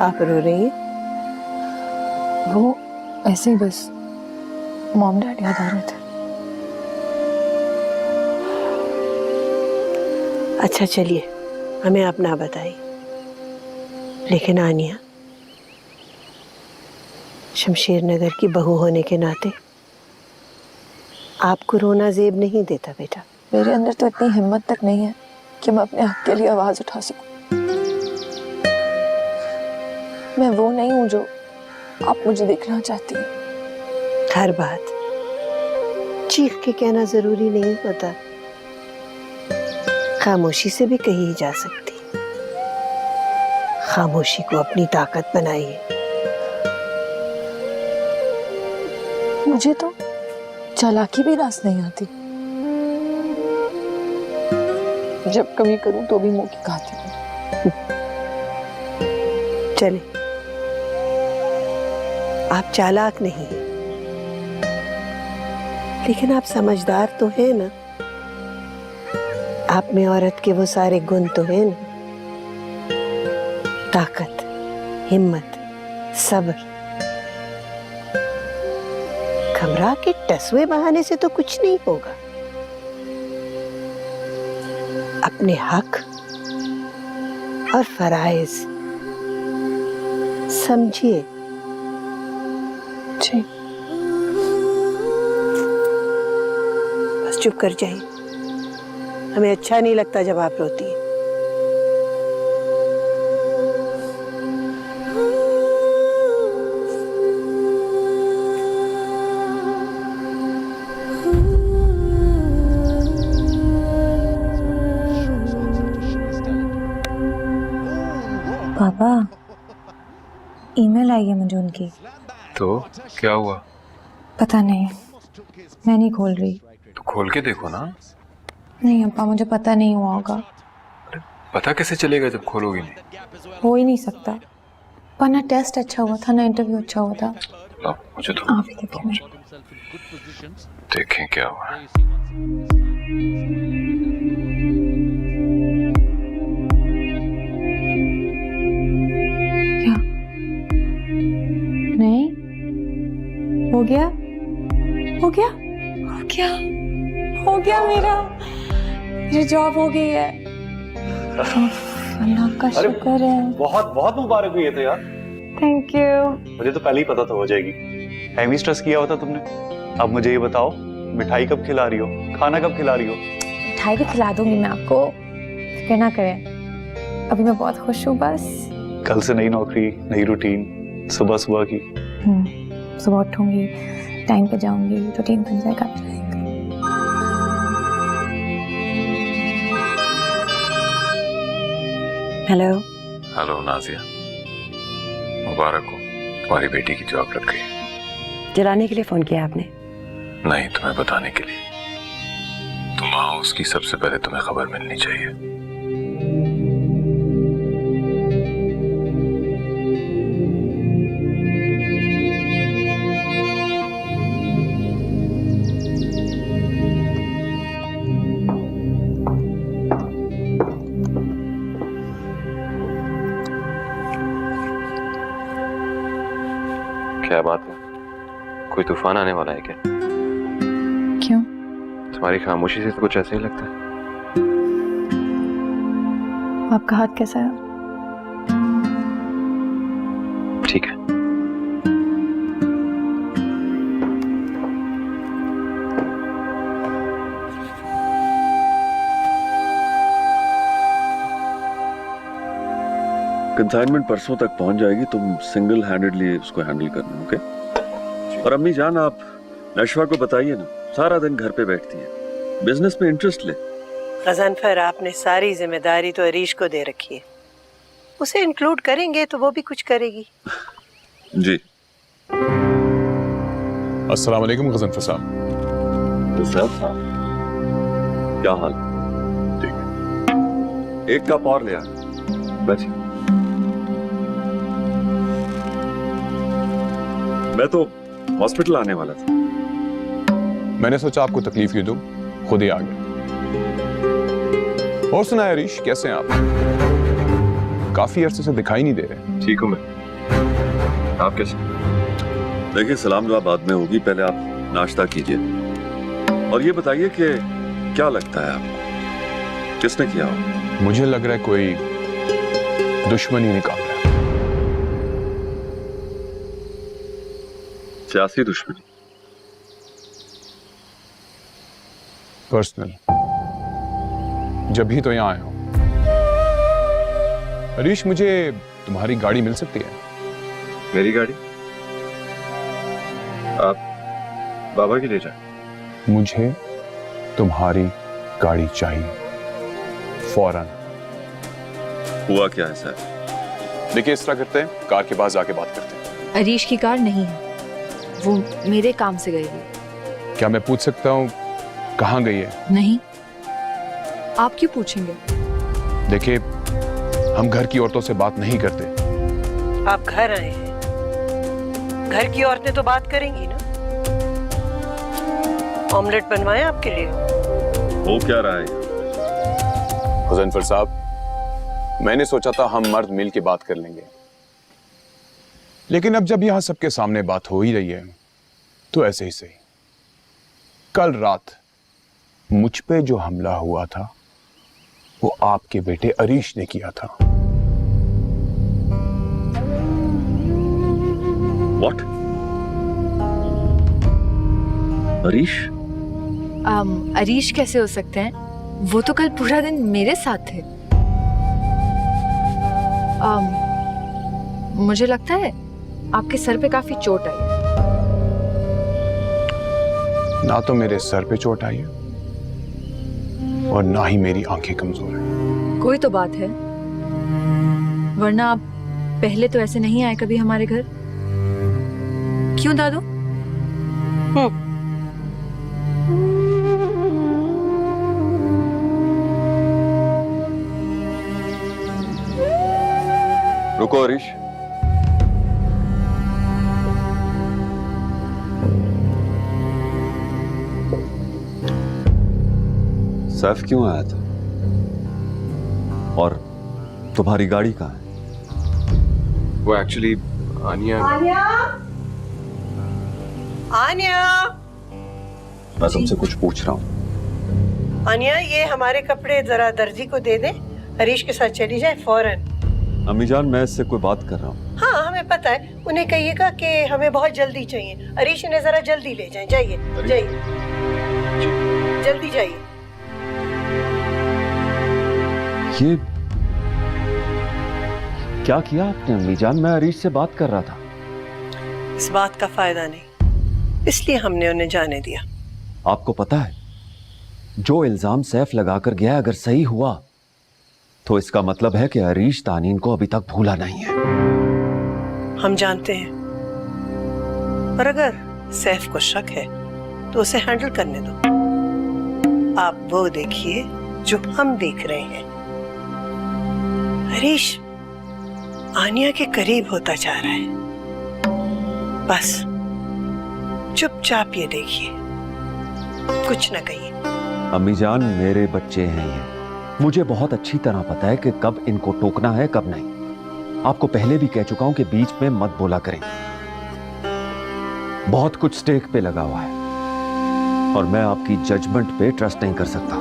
आप रो रही हैं? वो ऐसे ही बस मॉम डैड याद आ रहे थे। अच्छा चलिए, हमें आप ना बताइए, लेकिन आनिया, शमशेर नगर की बहू होने के नाते आपको रोना जेब नहीं देता बेटा। मेरे अंदर तो इतनी हिम्मत तक नहीं है कि मैं अपने हक के लिए आवाज उठा सकूं। मैं वो नहीं हूं जो आप मुझे देखना चाहती हैं। हर बात चीख के कहना जरूरी नहीं होता, खामोशी से भी कही जा सकती। खामोशी को अपनी ताकत बनाइए। मुझे तो चालाकी भी रास नहीं आती। जब कभी करूं तो भी मुंह की खाती हूं। चले, आप चालाक नहीं हैं, लेकिन आप समझदार तो हैं ना। आप में औरत के वो सारे गुण तो हैं ना, ताकत, हिम्मत, सब्र। घबरा के टसवे बहाने से तो कुछ नहीं होगा। अपने हक और फराइज समझिए। जी। बस चुप कर जाइए, हमें अच्छा नहीं लगता जब आप रोती हैं। पापा, ईमेल आई है मुझे उनकी। तो क्या हुआ? पता नहीं, मैं नहीं खोल रही। तो खोल के देखो ना। नहीं अप्पा, मुझे पता नहीं हुआ होगा। अरे पता कैसे चलेगा जब खोलोगी नहीं? हो ही नहीं सकता। पर ना टेस्ट अच्छा हुआ था, ना इंटरव्यू अच्छा हुआ था। अब मुझे तो आप ही देखें। देखें क्या हुआ। क्या? नहीं हो गया, हो गया, हो गया, हो गया। मेरी जॉब हो गई है। अल्लाह का शुक्र है। बहुत बहुत मुबारक हुई है तो यार। Thank you. मुझे तो पहले ही पता था हो जाएगी। हैवी स्ट्रेस किया होता तुमने। अब मुझे ये बताओ, मिठाई कब खिला रही हो, खाना कब खिला रही हो? मिठाई भी खिला दूंगी मैं आपको, फिक्र ना करें। अभी मैं बहुत खुश हूँ बस। कल से नई नौकरी, नई रूटीन, सुबह सुबह की। सुबह उठूंगी, टाइम पे जाऊंगी, रूटीन बन जाएगा। हेलो। हेलो नाजिया, मुबारक हो, तुम्हारी बेटी की जॉब लग गई। जलाने के लिए फोन किया आपने? नहीं, तुम्हें बताने के लिए। तुम आओ, उसकी सबसे पहले तुम्हें खबर मिलनी चाहिए। क्या बात है, कोई तूफान आने वाला है क्या? क्यों? तुम्हारी खामोशी से तो कुछ ऐसा ही लगता है। आपका हाथ कैसा है? ठीक है। कंसाइनमेंट परसों तक पहुंच जाएगी, तुम सिंगल हैंडेडली उसको हैंडल करना, ओके? और अम्मी जान, आप नशवा को बताइए ना, सारा दिन घर पे बैठती है, बिजनेस में इंटरेस्ट ले। गज़नफर, आपने सारी जिम्मेदारी तो अरीश को दे रखी है, उसे इंक्लूड करेंगे तो वो भी कुछ करेगी। जी। अस्सलाम वालेकुम गज़नफर साहब। क्या हाल? ठीक, एक कप और ले आ। बैठिए। मैं तो हॉस्पिटल आने वाला था। मैंने सोचा आपको तकलीफ क्यों दूं, खुद ही आ गया। और सुनाए अरीश, कैसे हैं आप? काफी अरसे से दिखाई नहीं दे रहे। ठीक हूँ मैं। आप कैसे? देखिए सलाम दुआ बाद में होगी, पहले आप नाश्ता कीजिए और ये बताइए कि क्या लगता है आपको किसने किया हो? मुझे लग रहा है कोई दुश्मनी निकाल रहा है। सियासी दुश्मनी? पर्सनल। जब ही तो यहाँ आया हूं। हरीश, मुझे तुम्हारी गाड़ी मिल सकती है? मेरी गाड़ी? आप बाबा की ले जाए। मुझे तुम्हारी गाड़ी चाहिए फौरन। हुआ क्या है सर? देखिए इस तरह करते हैं, कार के पास जाके बात करते हैं। अरीश की कार नहीं है, वो मेरे काम से गई है। क्या मैं पूछ सकता हूँ कहाँ गई है? नहीं, आप क्यों पूछेंगे? देखिए हम घर की औरतों से बात नहीं करते। आप घर आए हैं, घर की औरतें तो बात करेंगी ना। ऑमलेट बनवाएं आपके लिए? हो क्या रहा है? हुज़ैनफर साहब, मैंने सोचा था हम मर्द मिल के बात कर लेंगे, लेकिन अब जब यहां सबके सामने बात हो ही रही है तो ऐसे ही सही। कल रात मुझ पे जो हमला हुआ था वो आपके बेटे अरीश ने किया था। What? हरीश? अरीश कैसे हो सकते हैं? वो तो कल पूरा दिन मेरे साथ थे। मुझे लगता है आपके सर पे काफी चोट आई है। ना तो मेरे सर पे चोट आई है और ना ही मेरी आंखें कमजोर हैं। कोई तो बात है, वरना आप पहले तो ऐसे नहीं आए कभी हमारे घर। क्यों दादू? रुको हरीश। सैफ क्यों आया था? और तुम्हारी गाड़ी कहाँ है? वो एक्चुअली आनिया आन्या, मैं तुमसे कुछ पूछ रहा हूँ। आन्या, ये हमारे कपड़े जरा दर्जी को दे दे, हरीश के साथ चली जाए फौरन। अम्मी जान, मैं इससे कोई बात कर रहा हूँ। हाँ हमें पता है, उन्हें कहिएगा कि हमें बहुत जल्दी चाहिए। हरीश इन्हें जरा जल्दी ले जाएं। जाइए जाइए, जल्दी जाइए। ये क्या किया आपने अम्मी जान? मैं हरीश से बात कर रहा था। इस बात का फायदा नहीं, इसलिए हमने उन्हें जाने दिया। आपको पता है, जो इल्जाम सैफ लगाकर गया अगर सही हुआ तो इसका मतलब है कि हरीश तानीन को अभी तक भूला नहीं है। हम जानते हैं, पर अगर सैफ को शक है तो उसे हैंडल करने दो। आप वो देखिए जो हम देख रहे हैं। हरीश आनिया के करीब होता जा रहा है। बस चुपचाप ये देखिए, कुछ न कहिए। अम्मी जान, मेरे बच्चे हैं ये, मुझे बहुत अच्छी तरह पता है कि कब इनको टोकना है कब नहीं। आपको पहले भी कह चुका हूं कि बीच में मत बोला करें। बहुत कुछ स्टेक पे लगा हुआ है और मैं आपकी जजमेंट पे ट्रस्ट नहीं कर सकता।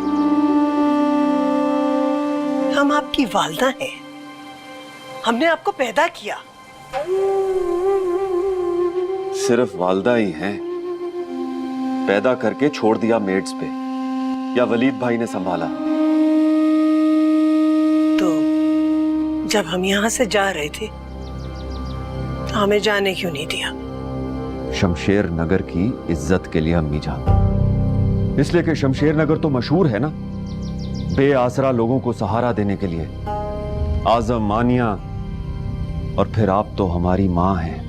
हम आपकी वालदा हैं, हमने आपको पैदा किया। सिर्फ वालदा ही हैं, पैदा करके छोड़ दिया मेड्स पे, या वलीद भाई ने संभाला? तो जब हम यहाँ से जा रहे थे तो हमें जाने क्यों नहीं दिया? शमशेर नगर की इज्जत के लिए अम्मी जान, इसलिए कि शमशेर नगर तो मशहूर है ना बेआसरा लोगों को सहारा देने के लिए। आजम, मानिया और फिर आप तो हमारी मां हैं।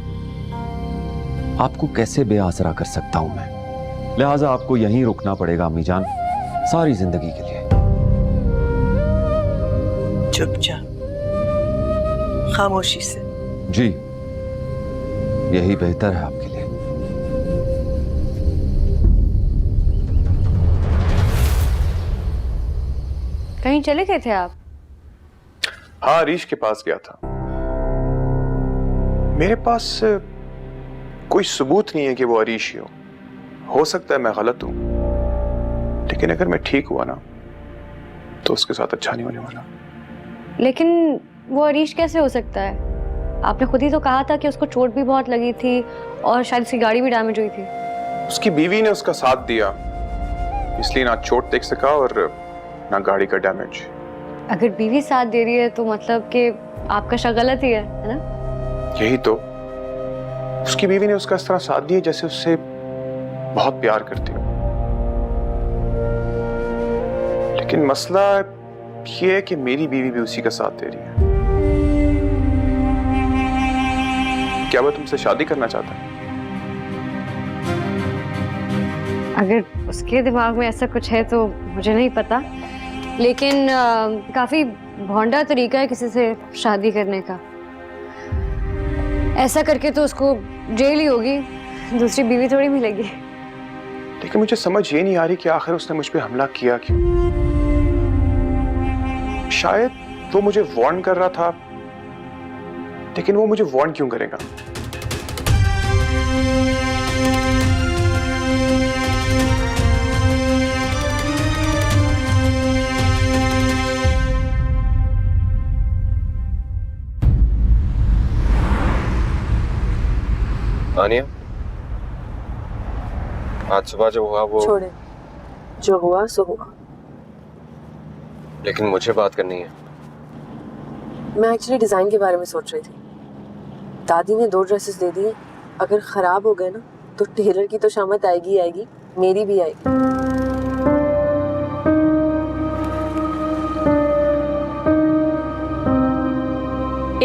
आपको कैसे बेआसरा कर सकता हूं मैं? लिहाजा आपको यहीं रुकना पड़ेगा अम्मी जान, सारी जिंदगी के लिए। चुपचाप, खामोशी से। जी, यही बेहतर है आपके लिए। कहीं चले गए थे आप? हाँ, हरीश के पास गया था। मेरे पास कोई सबूत नहीं है कि वो अरीश ही हो सकता है मैं गलत हूं, लेकिन अगर मैं ठीक हुआ ना तो उसके साथ अच्छा नहीं होने वाला। लेकिन वो अरीश कैसे हो सकता है? आपने खुद ही तो कहा था कि उसको चोट भी बहुत लगी थी और शायद उसकी गाड़ी भी डैमेज हुई थी। उसकी बीवी ने उसका साथ दिया, इसलिए ना चोट देख सका और ना गाड़ी का डैमेज। अगर बीवी साथ दे रही है तो मतलब कि आपका शक गलत ही है ना? यही तो, उसकी बीवी ने उसका इस तरह साथ दिया जैसे उससे बहुत प्यार करती हो। लेकिन मसला ये है कि मेरी बीवी भी उसी का साथ दे रही है। क्या वो तुमसे शादी करना चाहता है? अगर उसके दिमाग में ऐसा कुछ है तो मुझे नहीं पता, लेकिन काफी भोंडा तरीका है किसी से शादी करने का। ऐसा करके तो उसको जेल ही होगी, दूसरी बीवी थोड़ी मिलेगी। लेकिन मुझे समझ ये नहीं आ रही कि आखिर उसने मुझ पे हमला किया क्यों। शायद वो मुझे वार्न कर रहा था, लेकिन वो मुझे वार्न क्यों करेगा? आनिया, आज सुबह जो हुआ वो छोड़े, जो हुआ सो हुआ। लेकिन मुझे बात करनी है। मैं एक्चुअली डिजाइन के बारे में सोच रही थी। दादी ने 2 ड्रेसेस दे दिए, अगर खराब हो गए ना तो टेलर की तो शामत आएगी ही आएगी, मेरी भी आएगी।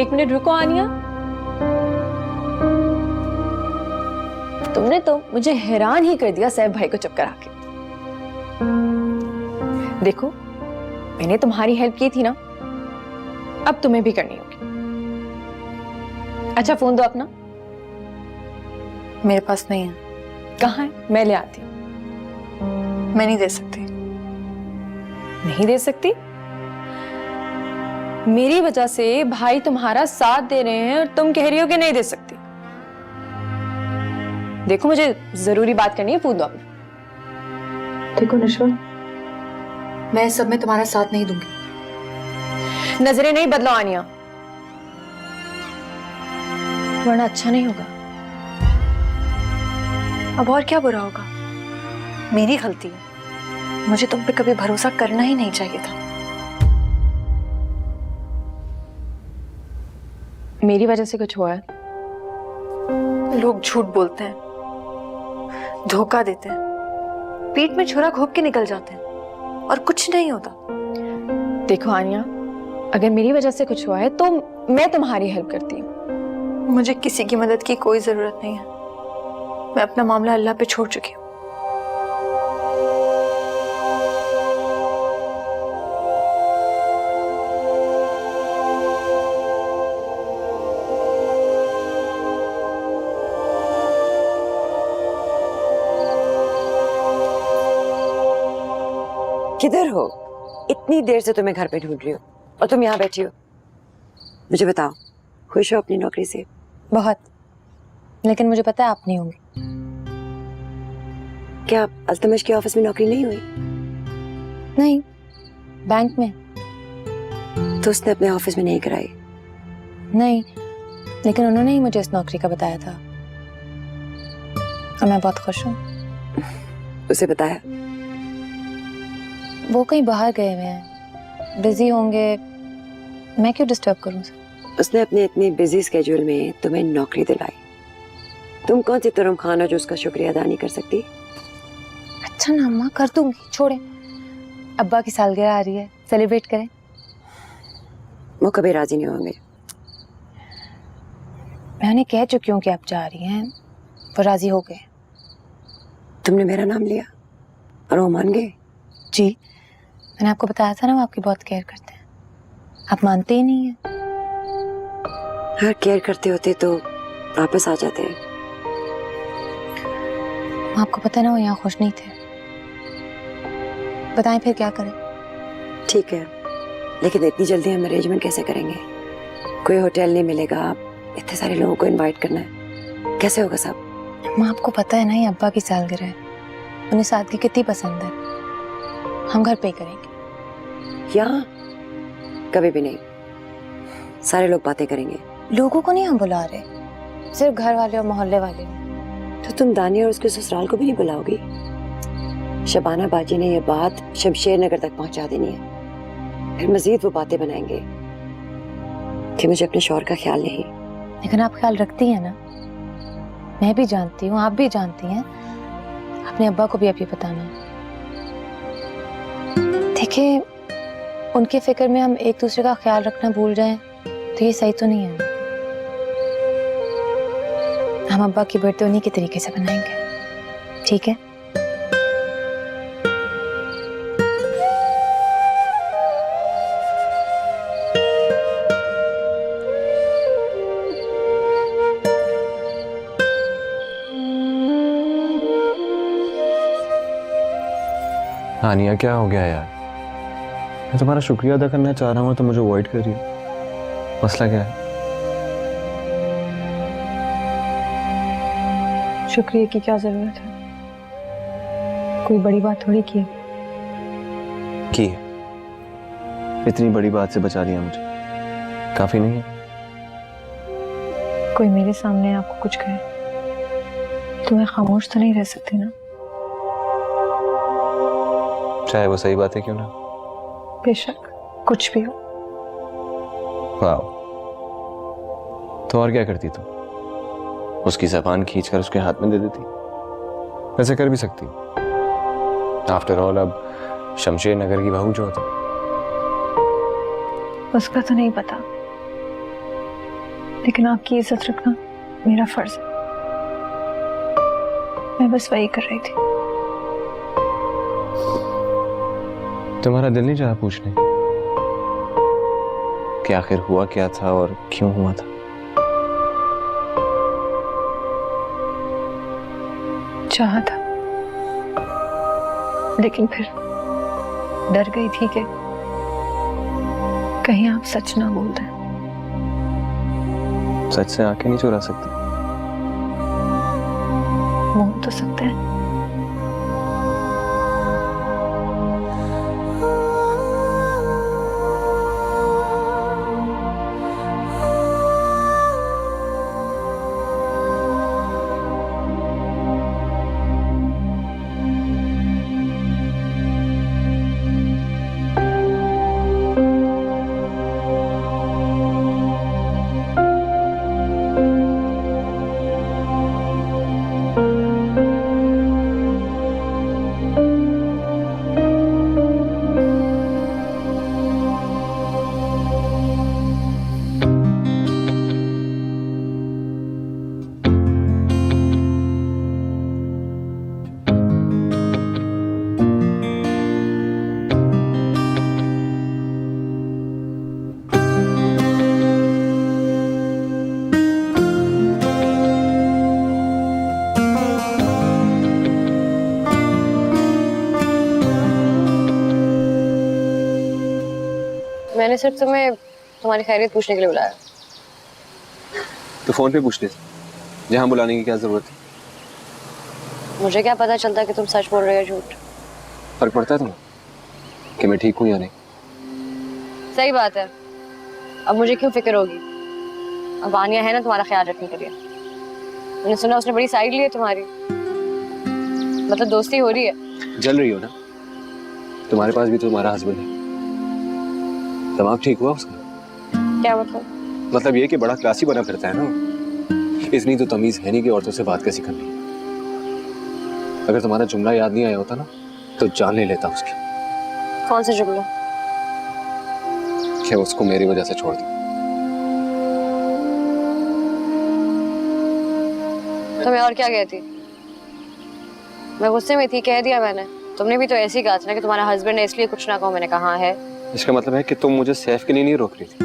एक मिनट रुको आनिया, तुमने तो मुझे हैरान ही कर दिया सैफ भाई को चुप करा के। देखो, मैंने तुम्हारी हेल्प की थी ना, अब तुम्हें भी करनी होगी। अच्छा फोन दो अपना। मेरे पास नहीं है। कहाँ है? मैं ले आती हूँ। मैं नहीं दे सकती। नहीं दे सकती? मेरी वजह से भाई तुम्हारा साथ दे रहे हैं और तुम कह रही हो कि नहीं दे सकती। देखो, मुझे जरूरी बात करनी है, फोन दो अपना। देखो नशवा, मैं सब में तुम्हारा साथ नहीं दूंगी। नजरें नहीं बदलो आनिया, वरना अच्छा नहीं होगा। अब और क्या बुरा होगा? मेरी गलती है, मुझे तुम पे कभी भरोसा करना ही नहीं चाहिए था। मेरी वजह से कुछ हुआ है? लोग झूठ बोलते हैं, धोखा देते हैं, पेट में छुरा घोंप के निकल जाते हैं और कुछ नहीं होता। देखो आनिया, अगर मेरी वजह से कुछ हुआ है तो मैं तुम्हारी हेल्प करती हूँ। मुझे किसी की मदद की कोई जरूरत नहीं है। मैं अपना मामला अल्लाह पे छोड़ चुकी हूँ। किधर हो? इतनी देर से तुम्हें घर पे ढूंढ रही हो और तुम यहाँ बैठी हो। मुझे बताओ, खुश हो अपनी नौकरी से? बहुत, लेकिन मुझे पता है आप नहीं होंगे। क्या अल्तमश के ऑफिस में नौकरी नहीं हुई? नहीं, बैंक में। तो उसने अपने ऑफिस में नहीं कराई? नहीं, लेकिन उन्होंने ही मुझे इस नौकरी का बताया था और मैं बहुत खुश हूँ। उसे बताया? वो कहीं बाहर गए हुए हैं, बिजी होंगे, मैं क्यों डिस्टर्ब करूं उसे? उसने अपने इतने बिजी स्केड्यूल में तुम्हें नौकरी दिलाई। तुम कौन सी तुरम खान हो जो उसका शुक्रिया अदा नहीं कर सकती? अच्छा ना अम्मा, कर दूंगी, छोड़े। अब्बा की सालगिरह आ रही है, सेलिब्रेट करें। वो कभी राजी नहीं होंगे। मैं उन्हें कह चुकी हूँ कि आप जा रही हैं, वो राजी हो गए। तुमने मेरा नाम लिया और वो मान गए? जी, मैंने आपको बताया था ना, वो आपकी बहुत केयर करते हैं। आप मानते ही नहीं हैं। हाँ, केयर करते होते तो वापस आ जाते हैं। आपको पता है ना, वो यहाँ खुश नहीं थे। बताएं फिर क्या करें? ठीक है, लेकिन इतनी जल्दी हम अरेंजमेंट कैसे करेंगे? कोई होटल नहीं मिलेगा, इतने सारे लोगों को इनवाइट करना है, कैसे होगा सब? माँ आपको पता है ना ये अब्बा की सालगिरह है, उन्हें सादगी कितनी पसंद है। हम घर पे करेंगे। यहाँ कभी भी नहीं, सारे लोग बातें करेंगे। लोगों को नहीं हम बुला रहे, सिर्फ घर वाले और मोहल्ले वाले। तो तुम दानिया और उसके ससुराल को भी नहीं बुलाओगी? शबाना बाजी ने यह बात शमशेर नगर तक पहुंचा देनी है, फिर मजीद वो बातें बनाएंगे कि मुझे अपने शौहर का ख्याल नहीं। लेकिन आप ख्याल रखती हैं ना, मैं भी जानती हूँ, आप भी जानती हैं। अपने अब्बा को भी आप ये बताना। देखिए, उनके फिक्र में हम एक दूसरे का ख्याल रखना भूल जाएं तो ये सही तो नहीं है। हम अब्बा की बर्थडे उन्हीं के तरीके से बनाएंगे, ठीक है? आनिया क्या हो गया यार? मैं तुम्हारा शुक्रिया अदा करना चाह रहा हूँ तो मुझे अवॉइड कर रही हो। मसला क्या है? शुक्रिया की क्या जरूरत है? कोई बड़ी बात थोड़ी की की है, इतनी बड़ी बात से बचा लिया मुझे, काफी नहीं है? कोई मेरे सामने आपको कुछ कहे तो मैं खामोश तो नहीं रह सकती ना। चाहे वो सही बात है क्यों ना। बेशक, कुछ भी हो। वाह, तो और क्या करती तुम? उसकी ज़बान खींचकर उसके हाथ में दे देती। वैसे कर भी सकती, आफ्टर ऑल अब शमशेर नगर की बहू जो होती। उसका तो नहीं पता, लेकिन आपकी इज्जत रखना मेरा फर्ज है। मैं बस वही कर रही थी। तुम्हारा दिल नहीं चाहा पूछने कि आखिर हुआ क्या था और क्यों हुआ था? चाहा था, लेकिन फिर डर गई थी कि कहीं आप सच ना बोल दें। सच से आंखें नहीं चुरा सकते। मोह तो सकते हैं। मैंने सिर्फ तुम्हें तुम्हारी खैरियत पूछने के लिए बुलाया। तो फोन पे पूछ ले, जहाँ बुलाने की क्या जरूरत है? मुझे क्या पता चलता कि तुम सच बोल रहे हो झूठ? फर्क पड़ता है तुम्हें कि मैं ठीक हूँ या नहीं? सही बात है, अब मुझे क्यों फिक्र होगी? अब आनिया है ना तुम्हारा ख्याल रखने के लिए। मैंने सुना उसने बड़ी साइड ली है तुम्हारी, मतलब दोस्ती हो रही है। जल रही हो ना? तुम्हारे पास भी तो तुम्हारा हस्बैंड है। दिमाग ठीक हुआ उसका? क्या मतलब? मतलब ये कि बड़ा क्लासी बना फिरता है ना। इतनी तो तमीज है नहीं कि औरतों से बात कैसी करनी। अगर तुम्हारा जुमला याद नहीं आया होता ना तो जान ले लेता उसकी। कौन सा जुमला? कि उसको मेरी वजह से छोड़ दी। तो मैं और क्या कहती? मैं गुस्से में थी, कह दिया मैंने। तुमने भी तो ऐसे ही कहा था ना कि तुम्हारा हस्बैंड है इसलिए कुछ ना कहो। मैंने कहा है। इसका मतलब है कि तुम मुझे सैफ के लिए नहीं रोक रही थी?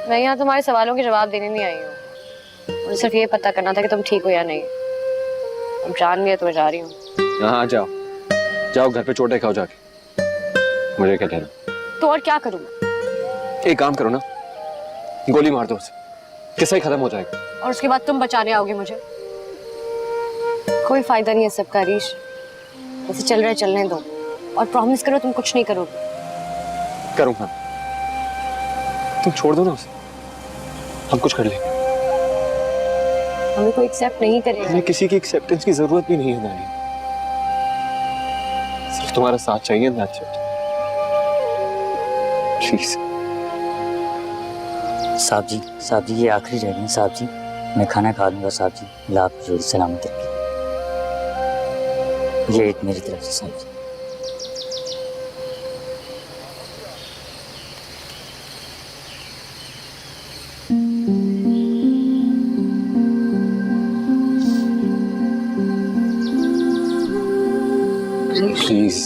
मैं यहाँ तुम्हारे सवालों के जवाब देने नहीं आई हूँ। मुझे सिर्फ ये पता करना था कि तुम ठीक हो या नहीं। अब जान लिया तो मैं जा रही हूँ। हाँ जाओ जाओ, घर पे चोटें खाओ जाके। मुझे क्या कहना? तो और क्या करूँ मैं? एक काम करो ना, गोली मार दो उसे। किस्सा ही खत्म हो जाएगा। और उसके बाद तुम बचाने आओगे मुझे। कोई फायदा नहीं है सबका हरीश, जैसे चल रहा है चलने दो, और प्रॉमिस करो तुम कुछ नहीं करोगे। करूंगा। तुम छोड़ दो ना उसे, हम कुछ कर लेंगे। हमें कोई एक्सेप्ट नहीं करेगा। हमें किसी की एक्सेप्टेंस की जरूरत भी नहीं है नानी, सिर्फ तुम्हारा साथ चाहिए ना। प्लीज। साहब जी ये आखिरी रह गए हैं साहब जी, मैं खाना खा लूंगा साहब जी, अल्लाह आपकी जोड़ी सलामत रखे। ये एक मेरी तरफ से साहब जी। प्लीज।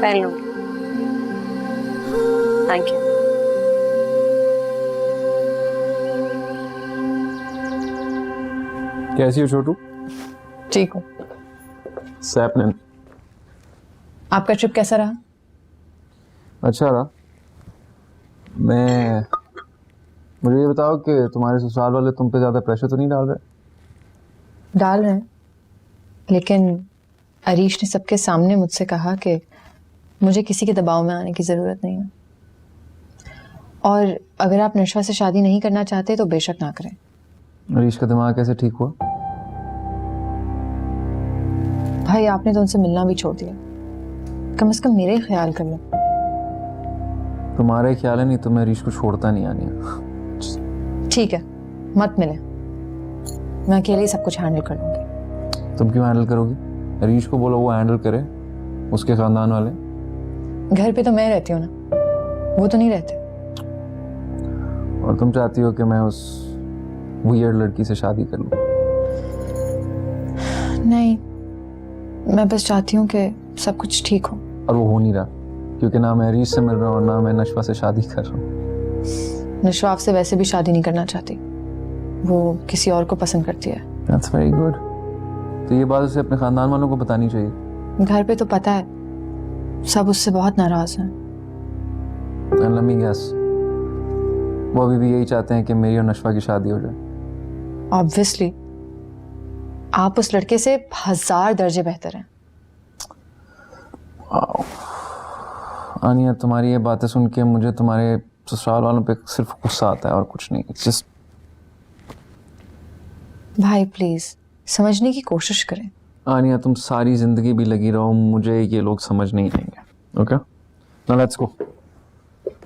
पहन लो। Thank you. कैसी हो छोटू? ठीक हूँ। सैपनिन। आपका ट्रिप कैसा रहा? अच्छा रहा। मुझे ये बताओ कि तुम्हारे ससुराल वाले तुम पे ज्यादा प्रेशर तो नहीं डाल रहे? डाल रहे हैं, लेकिन अरीश ने सबके सामने मुझसे कहा कि मुझे किसी के दबाव में आने की ज़रूरत नहीं है, और अगर आप नशवा से शादी नहीं करना चाहते तो बेशक ना करें। अरीश का दिमाग कैसे ठीक हुआ? भाई आपने तो उनसे मिलना भी छोड़ दिया, कम से कम मेरे ही ख्याल कर लो। तुम्हारे ख्याल है नहीं तो मैं अरीश को छोड़ता नहीं आनी। ठीक है, मत मिले, मैं अकेले ही सब कुछ हैंडल कर लूंगी। तुम क्यों हैंडल करोगी? अरीश को बोलो वो हैंडल करे, उसके खानदान वाले। घर पे तो मैं रहती हूँ ना, वो तो नहीं रहते। और तुम चाहती हो कि मैं उस वियर्ड लड़की से शादी कर लूं? नहीं, मैं बस चाहती हूँ कि सब कुछ ठीक हो। और वो हो नहीं रहा, क्योंकि ना मैं अरीश से मिल रहा हूँ और ना मैं नशवा से शादी कर रहा हूँ। नशवा आपसे वैसे भी शादी नहीं करना चाहती, वो किसी और को पसंद करती है। That's very good. तो ये बात उसे अपने खानदान वालों को बतानी चाहिए। घर पे तो पता है, सब उससे बहुत नाराज हैं। And let me guess, वो अभी भी यही चाहते हैं कि मेरी और नशवा की शादी हो जाए। ऑब्वियसली, आप उस लड़के से 1000 दर्जे बेहतर हैं। आनिया, तुम्हारी ये बातें सुन के मुझे तुम्हारे ससुराल वालों पे सिर्फ गुस्सा आता है और कुछ नहीं। It's just... भाई प्लीज समझने की कोशिश करें। आनिया, तुम सारी जिंदगी भी लगी रहो, मुझे ये लोग समझ नहीं आएंगे। Okay, now let's go.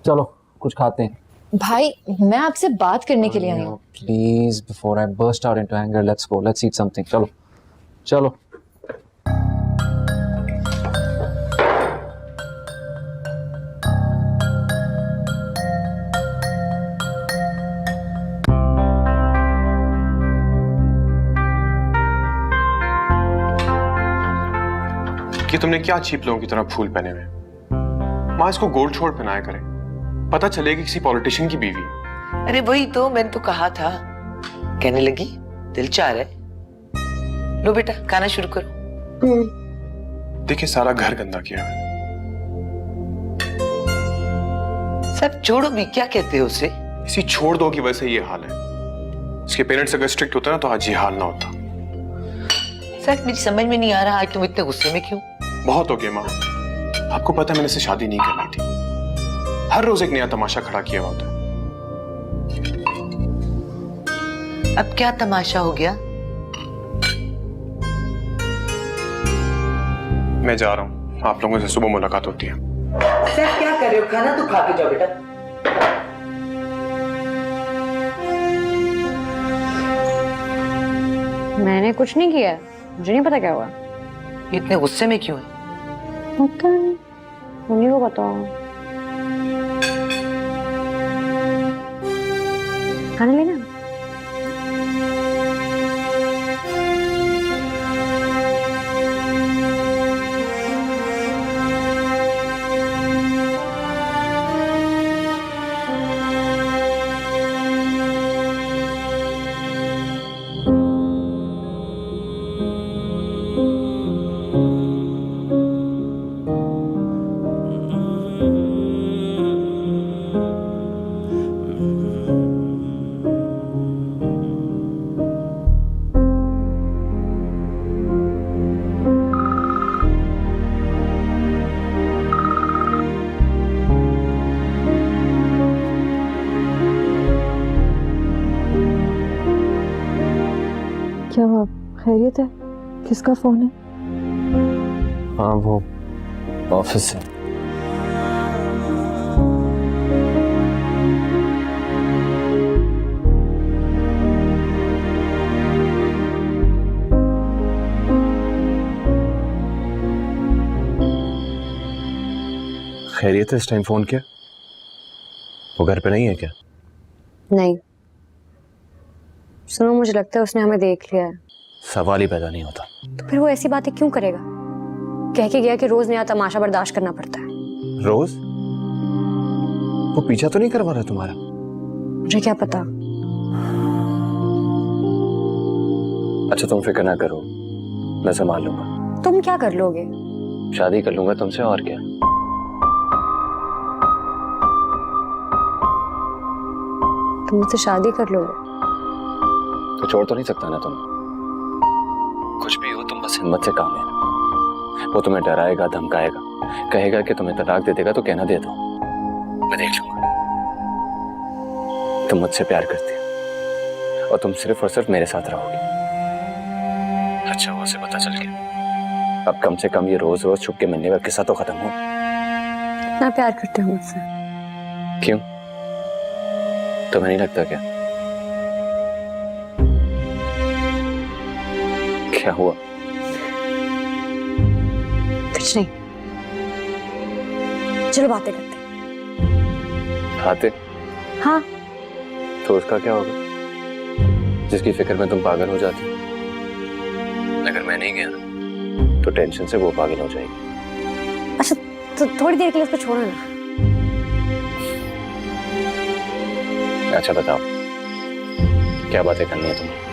चलो कुछ खाते हैं। भाई मैं आपसे बात करने के लिए आई हूँ। Please, before I burst out into anger, let's go, let's eat something. चलो चलो। कि तुमने क्या चीप लोगों की तरह फूल पहने हुए? माँ इसको गोल्ड छोड़ पहनाया करे, पता चलेगी किसी पॉलिटिशियन की बीवी। अरे वही तो मैंने तो कहा था। कहने लगी दिल चाह रहा है। लो बेटा खाना शुरू करो। देखिए सारा घर गंदा किया है। सब छोड़ो भी, क्या कहते हो उसे? इसी छोड़ दो की वजह से ये हाल है। इसके पेरेंट्स अगर स्ट्रिक्ट होते ना तो आज ये हाल ना होता। सर मेरी समझ में नहीं आ रहा आज तुम इतने गुस्से में क्यों? बहुत हो गया माँ, आपको पता है मैंने इससे शादी नहीं करनी थी। हर रोज एक नया तमाशा खड़ा किया होता है। अब क्या तमाशा हो गया? मैं जा रहा हूँ, आप लोगों से सुबह मुलाकात होती है। सर क्या कर रहे हो? खाना तो खा के जाओ बेटा। मैंने कुछ नहीं किया, मुझे नहीं पता क्या हुआ। इतने गुस्से में क्यों है? पता नहीं, उन्हीं को बताओ। खाना लेना? क्या हुआ, खैरियत है? किसका फोन है? हाँ वो ऑफिस से। खैरियत है? इस टाइम फोन किया? वो घर पे नहीं है क्या? नहीं, सुनो मुझे लगता है उसने हमें देख लिया है। सवाल ही पैदा नहीं होता। तो फिर वो ऐसी बातें क्यों करेगा? कह के गया कि रोज नया तमाशा बर्दाश्त करना पड़ता है। रोज? वो पीछा तो नहीं करवा रहा तुम्हारा? मुझे क्या पता। अच्छा तुम फिक्र ना करो, मैं संभाल लूंगा। तुम क्या कर लोगे? शादी कर लूंगा तुमसे, और क्या। तुम मुझसे शादी कर लोगे? तो छोड़ तो नहीं सकता ना तुम। कुछ भी हो तुम बस हिम्मत से काम लेना। वो तुम्हें डराएगा, धमकाएगा, कहेगा कि तुम्हें तलाक दे देगा तो कहना दे दो, मैं देख लूंगा। तुम मुझसे प्यार करती हो और तुम सिर्फ और सिर्फ मेरे साथ रहोगी। अच्छा हुआ से पता चल गया। अब कम से कम ये रोज रोज छुप के मिलने का किस्सा तो खत्म हो। इतना प्यार करते हो मुझसे? क्यों, तुम्हें नहीं लगता क्या? क्या हुआ? कुछ नहीं, चलो बातें करते हैं। खाते? हाँ। तो उसका क्या होगा जिसकी फिक्र में तुम पागल हो जाती? अगर मैं नहीं गया ना तो टेंशन से वो पागल हो जाएगी। अच्छा तो थोड़ी देर के लिए उसको छोड़ो ना। अच्छा बताओ, क्या बातें करनी है तुम्हें?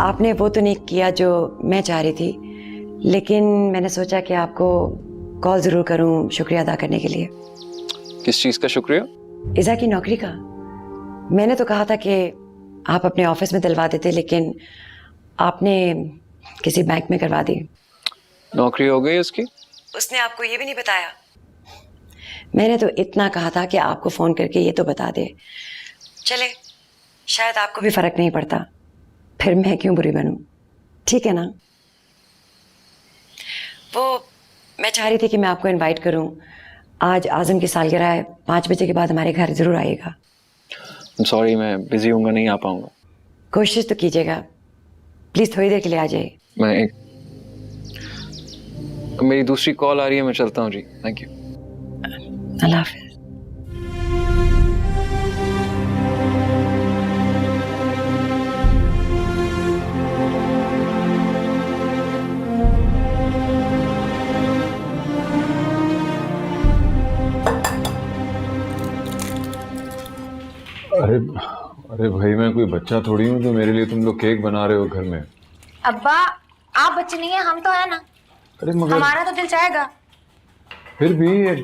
आपने वो तो नहीं किया जो मैं चाह रही थी, लेकिन मैंने सोचा कि आपको कॉल जरूर करूं शुक्रिया अदा करने के लिए। किस चीज का शुक्रिया? इज़ा की नौकरी का। मैंने तो कहा था कि आप अपने ऑफिस में दिलवा देते, लेकिन आपने किसी बैंक में करवा दी। नौकरी हो गई उसकी? उसने आपको ये भी नहीं बताया? मैंने तो इतना कहा था कि आपको फोन करके ये तो बता दे। चले, शायद आपको भी फर्क नहीं पड़ता, फिर मैं क्यों बुरी बनूं? ठीक है ना? वो मैं चाह रही थी कि मैं आपको इनवाइट करूं। आज आजम की सालगिरह है, 5 बजे के बाद हमारे घर जरूर आइएगा। सॉरी मैं बिजी हूँगा, नहीं आ पाऊंगा। कोशिश तो कीजिएगा, प्लीज थोड़ी देर के लिए आ जाइए। मेरी दूसरी कॉल आ रही है, मैं चलता हूँ जी। Thank you. अल्लाह हाफिज। अरे अरे भाई, मैं कोई बच्चा थोड़ी हूँ जो मेरे लिए तुम लोग केक बना रहे हो घर में। अब्बा आप बच्चे नहीं है, हम तो है ना। अरे मगर हमारा तो दिल चाहेगा। फिर भी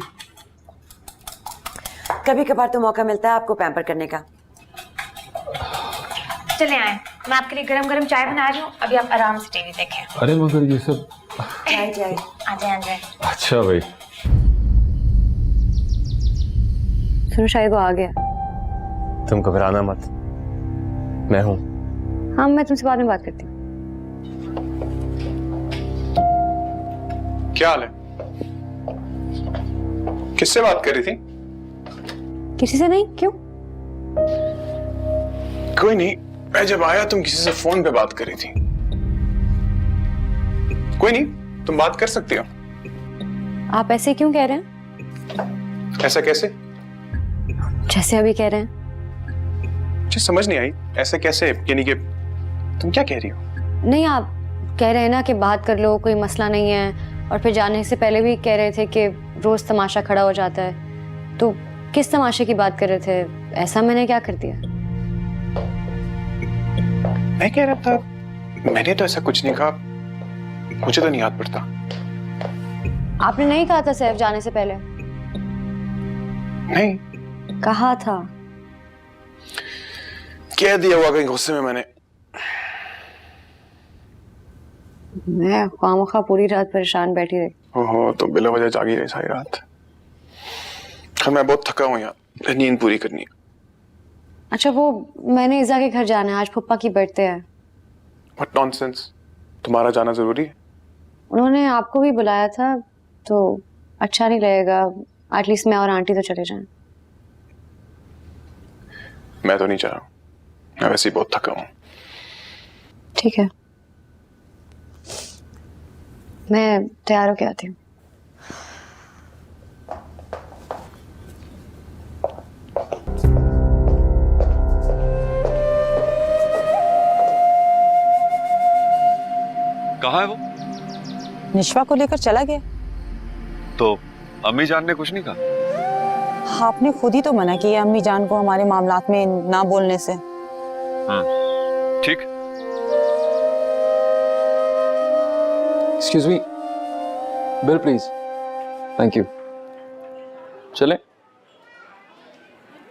कभी कभार तो मौका मिलता है आपको पैम्पर करने का। चले आए, मैं आपके लिए गरम गरम चाय बना रही हूँ, अभी आप आराम से टीवी देखें। अरे मगर ये सब चाय चाय आ जाए। अच्छा भाई। सुनो शायद वो आ गया। तुम घबराना मत, मैं हूँ। हाँ मैं तुमसे बाद में बात करती हूँ। क्या हाल है? किससे बात कर रही थी? किसी से नहीं, क्यों? कोई नहीं, मैं जब आया तुम किसी से फोन पे बात कर रही थी। कोई नहीं, तुम बात कर सकती हो। आप ऐसे क्यों कह रहे हैं? ऐसा कैसे? जैसे अभी कह रहे हैं। मुझे समझ नहीं आई, ऐसे कैसे? यानी कि तुम क्या कह रही हो? नहीं आप कह रहे हैं ना कि बात कर लो, कोई मसला नहीं है, और फिर जाने से पहले भी कह रहे थे कि रोज तमाशा खड़ा हो जाता है। तो किस तमाशे की बात कर रहे थे? ऐसा मैंने क्या कर दिया? मैं कह रहा था, मैंने तो ऐसा कुछ नहीं कहा, मुझे तो नहीं याद पड़ता। आपने नहीं कहा था सैफ जाने से पहले? नहीं कहा था। कह दिया होगा कहीं गुस्से में मैंने। मैं खामखा पूरी रात परेशान बैठी रही। ओहो, तो बिला वजह जागी रही सारी रात। खैर मैं बहुत थका हूँ यार, नींद पूरी करनी है। अच्छा वो मैंने इज़ा के घर जाना है, आज पप्पा की बर्थडे है। व्हाट नॉनसेंस, तुम्हारा जाना जरूरी है? उन्होंने आपको भी बुलाया था तो अच्छा नहीं लगेगा, एटलीस्ट मैं और आंटी तो चले जाएं। मैं तो नहीं जा रहा हूँ, मैं वैसे ही बहुत थका हूँ। ठीक है, मैं तैयार होके आती हूँ। कहाँ है वो? निशवा को लेकर चला गया। तो अम्मी जान ने कुछ नहीं कहा? आपने खुद ही तो मना किया अम्मी जान को हमारे मामलात में ना बोलने से। ठीक। Excuse me, bill please. Thank you. चले?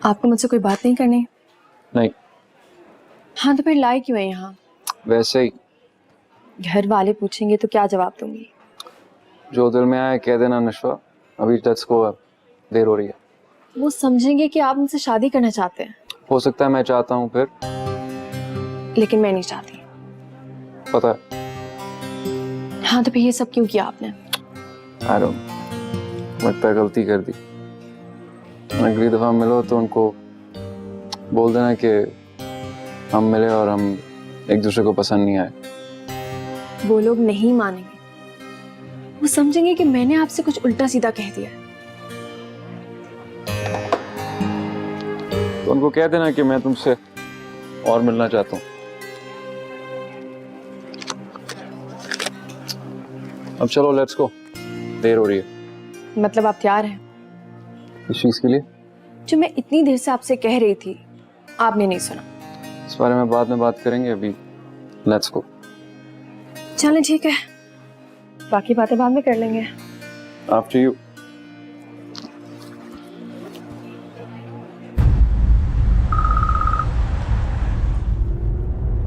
आपको मुझसे कोई बात नहीं करनी? नहीं। हाँ तो फिर लाए क्यों है यहाँ? वैसे ही। घर वाले पूछेंगे तो क्या जवाब दूंगी? जो दिल में आए कह देना नशवा, अभी लेट्स गो, देर हो रही है। वो समझेंगे कि आप मुझसे शादी करना चाहते हैं। हो सकता है मैं चाहता हूँ फिर, लेकिन मैं नहीं चाहती। पता है। हाँ तो फिर ये सब क्यों किया आपने? I don't, लगता है गलती कर दी। अगली दफा मिलो तो उनको बोल देना कि हम मिले और हम एक दूसरे को पसंद नहीं आए। वो लोग नहीं मानेंगे, वो समझेंगे कि मैंने आपसे कुछ उल्टा सीधा कह दिया। तो उनको कह देना कि मैं तुमसे और मिलना चाहता हूँ। अब चलो लेट्स गो, देर हो रही है। मतलब आप तैयार हैं? इस चीज के लिए जो मैं इतनी देर से आपसे कह रही थी, आपने नहीं सुना। इस बारे में बाद में बात करेंगे, अभी लेट्स गो। चलें ठीक है, बाकी बातें बाद में कर लेंगे। After you.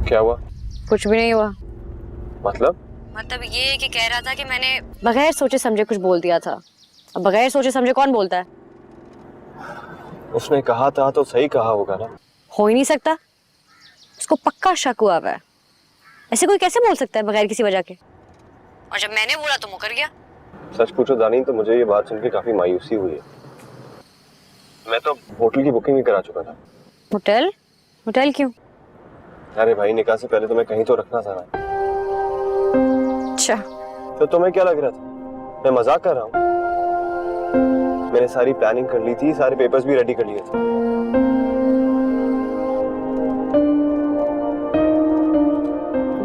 क्या हुआ? कुछ भी नहीं हुआ। मतलब ये कि कह रहा था कि मैंने बगैर सोचे समझे कुछ बोल दिया था। अब बगैर सोचे समझे कौन बोलता है? उसने कहा था तो सही कहा होगा ना। हो ही नहीं सकता, उसको पक्का शक हुआ है। ऐसे कोई कैसे बोल सकता है बगैर किसी वजह के? और जब मैंने बोला तो मुकर गया। सच पूछो दानी तो मुझे ये बात सुन के काफी मायूसी हुई है। मैं तो होटल की बुकिंग भी करा चुका था। होटल? होटल क्यों? अरे भाई निकाह से पहले तुम्हें कहीं तो रखना था ना। अच्छा तो तुम्हें क्या लग रहा था मैं मजाक कर रहा हूँ? मैंने सारी प्लानिंग कर ली थी, सारे पेपर्स भी रेडी कर लिए थे।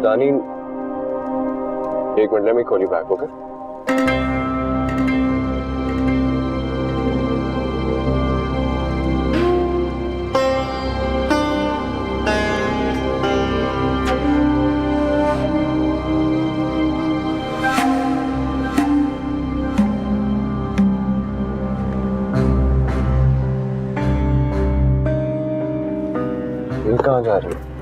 दानी एक minute, let me call you back, okay? कहाँ जा रही है?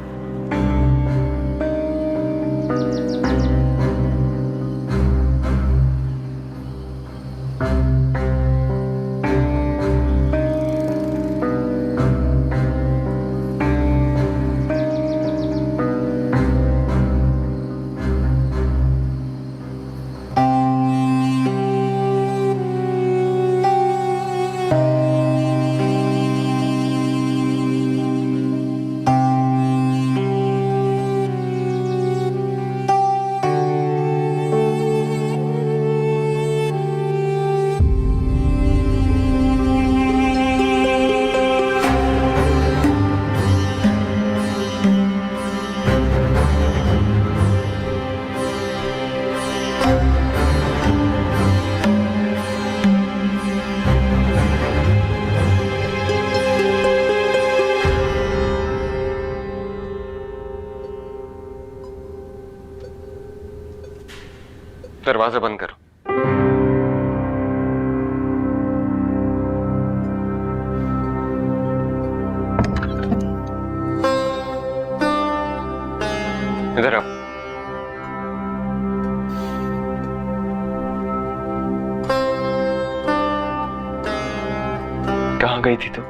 दरवाजा बंद करो। इधर आओ। कहाँ गई थी तुम?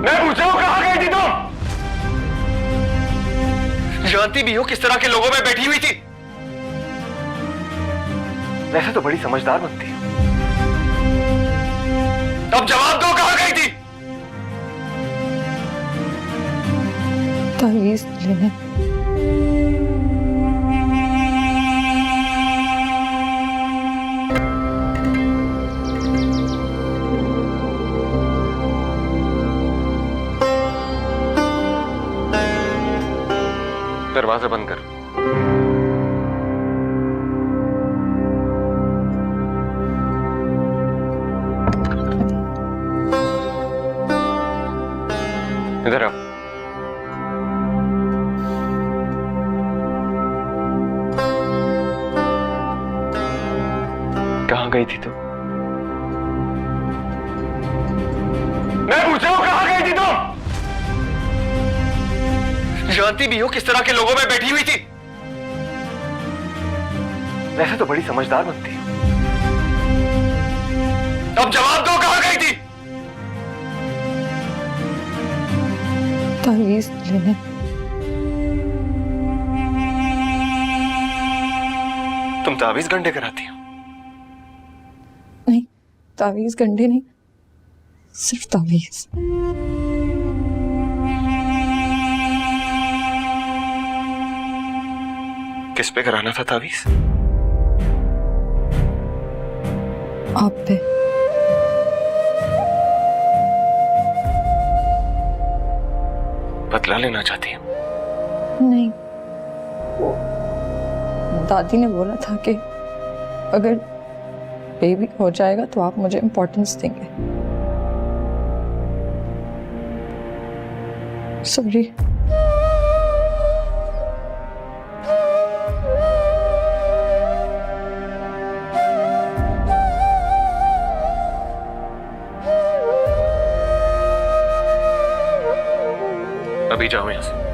मैं पूछ रहा हूं कहाँ गई थी तुम? जानती भी हो किस तरह के लोगों में बैठी हुई थी। वैसे तो बड़ी समझदार बनती हो। अब जवाब दो, कहाँ गई थी? तावीज़ लेने। दरवाजा बंद कर। इधर आओ। कहाँ गई थी तुम? मैं पूछ रहा हूं कहाँ गई थी तुम? जानती भी हो किस तरह के लोगों में बैठी हुई थी। वैसे तो बड़ी समझदार बनती हो। अब जवाब दो, कहाँ गई थी? तावीज़ लेने। तुम तावीज़ गंडे कराती हो? नहीं, तावीज़ गंडे नहीं, सिर्फ तावीज़। किस पे कराना था तावीज़? आप पे। बदला लेना चाहती हो? नहीं, वो दादी ने बोला था कि अगर बेबी हो जाएगा तो आप मुझे इम्पोर्टेंस देंगे। सॉरी। अभी जाओ यहां से।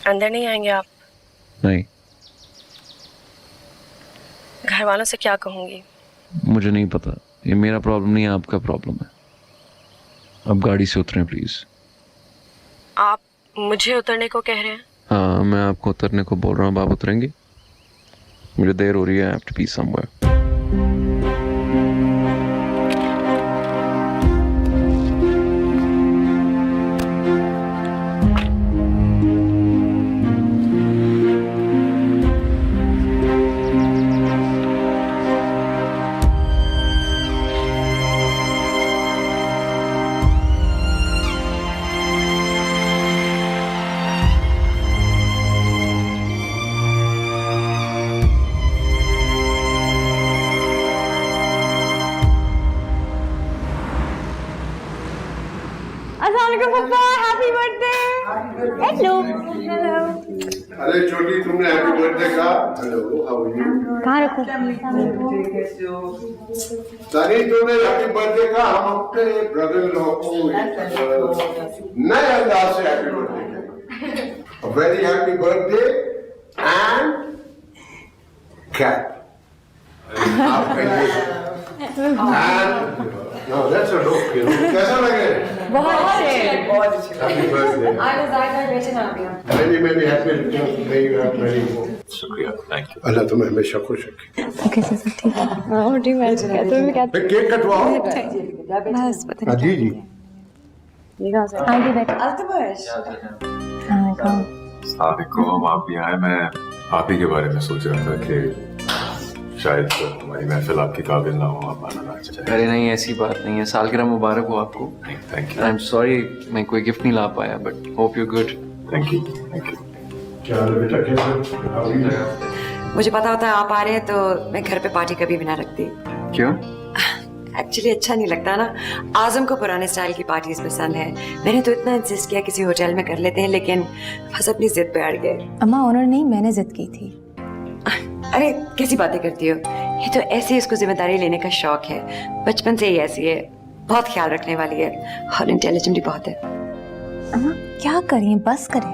अंदर नहीं आएंगे आप? नहीं, घर वालों से क्या कहूंगी? मुझे नहीं पता। ये मेरा प्रॉब्लम नहीं है, आपका प्रॉब्लम है। अब गाड़ी से उतरें प्लीज। आप मुझे उतरने को कह रहे हैं? हाँ, मैं आपको उतरने को बोल रहा हूँ। आप उतरेंगे? मुझे देर हो रही है। I have to be somewhere. पापा, हैप्पी बर्थडे। हेलो। हेलो। अरे छोटी, तुमने हैप्पी बर्थडे कहा? Hello, how are you? कहाँ रखूं? सनी, तुमने हैप्पी बर्थडे कहा? हम अपने ब्रदर इन लॉ को नए अंदाज से हैप्पी बर्थडे कहें। Very happy birthday and Kat. आपका ये No, that's a look, you know. कैसा लगे? बहुत अच्छे। Happy birthday. आज ज़्यादा बेचना आ गया। Many happy returns. May you have many more. शुक्रिया, थैंक यू। अल्लाह तुम्हें हमेशा खुश रखे। ओके सर ठीक है। हाँ ठीक है, तुम्हें क्या केक कटवाओ। बस पता जी जी। ये कहाँ से? आई बैक। अस्सलामुअलैकुम, आप भी आए। मैं आप ही के बारे में सोच रहा था कि शायद हमारी महफिल आपकी काबिल ना हो, आप आना ना चाहें। अरे नहीं, ऐसी बात नहीं है। सालगिरह मुबारक हो आपको। Thank you. I am sorry मैं कोई गिफ्ट नहीं ला पाया, but hope you good. Thank you, thank you. क्या हाल है बेटा, कैसे? मुझे पता होता आप आ रहे हैं तो मैं घर पे पार्टी कभी भी ना रखती। क्यों? एक्चुअली अच्छा नहीं लगता ना। आजम को पुराने स्टाइल की पार्टीज पसंद है। मैंने तो इतना इंसिस्ट किया किसी होटल में कर लेते हैं, लेकिन बस अपनी जिद पे अड़ गए। अम्मा ओनर नहीं, मैंने जिद की थी। अरे कैसी बातें करती हो, ये तो ऐसे ही इसको जिम्मेदारी लेने का शौक है। बचपन से ही ऐसी है, बहुत ख्याल रखने वाली है और इंटेलिजेंट भी बहुत है। अम्मा क्या करें, बस करें।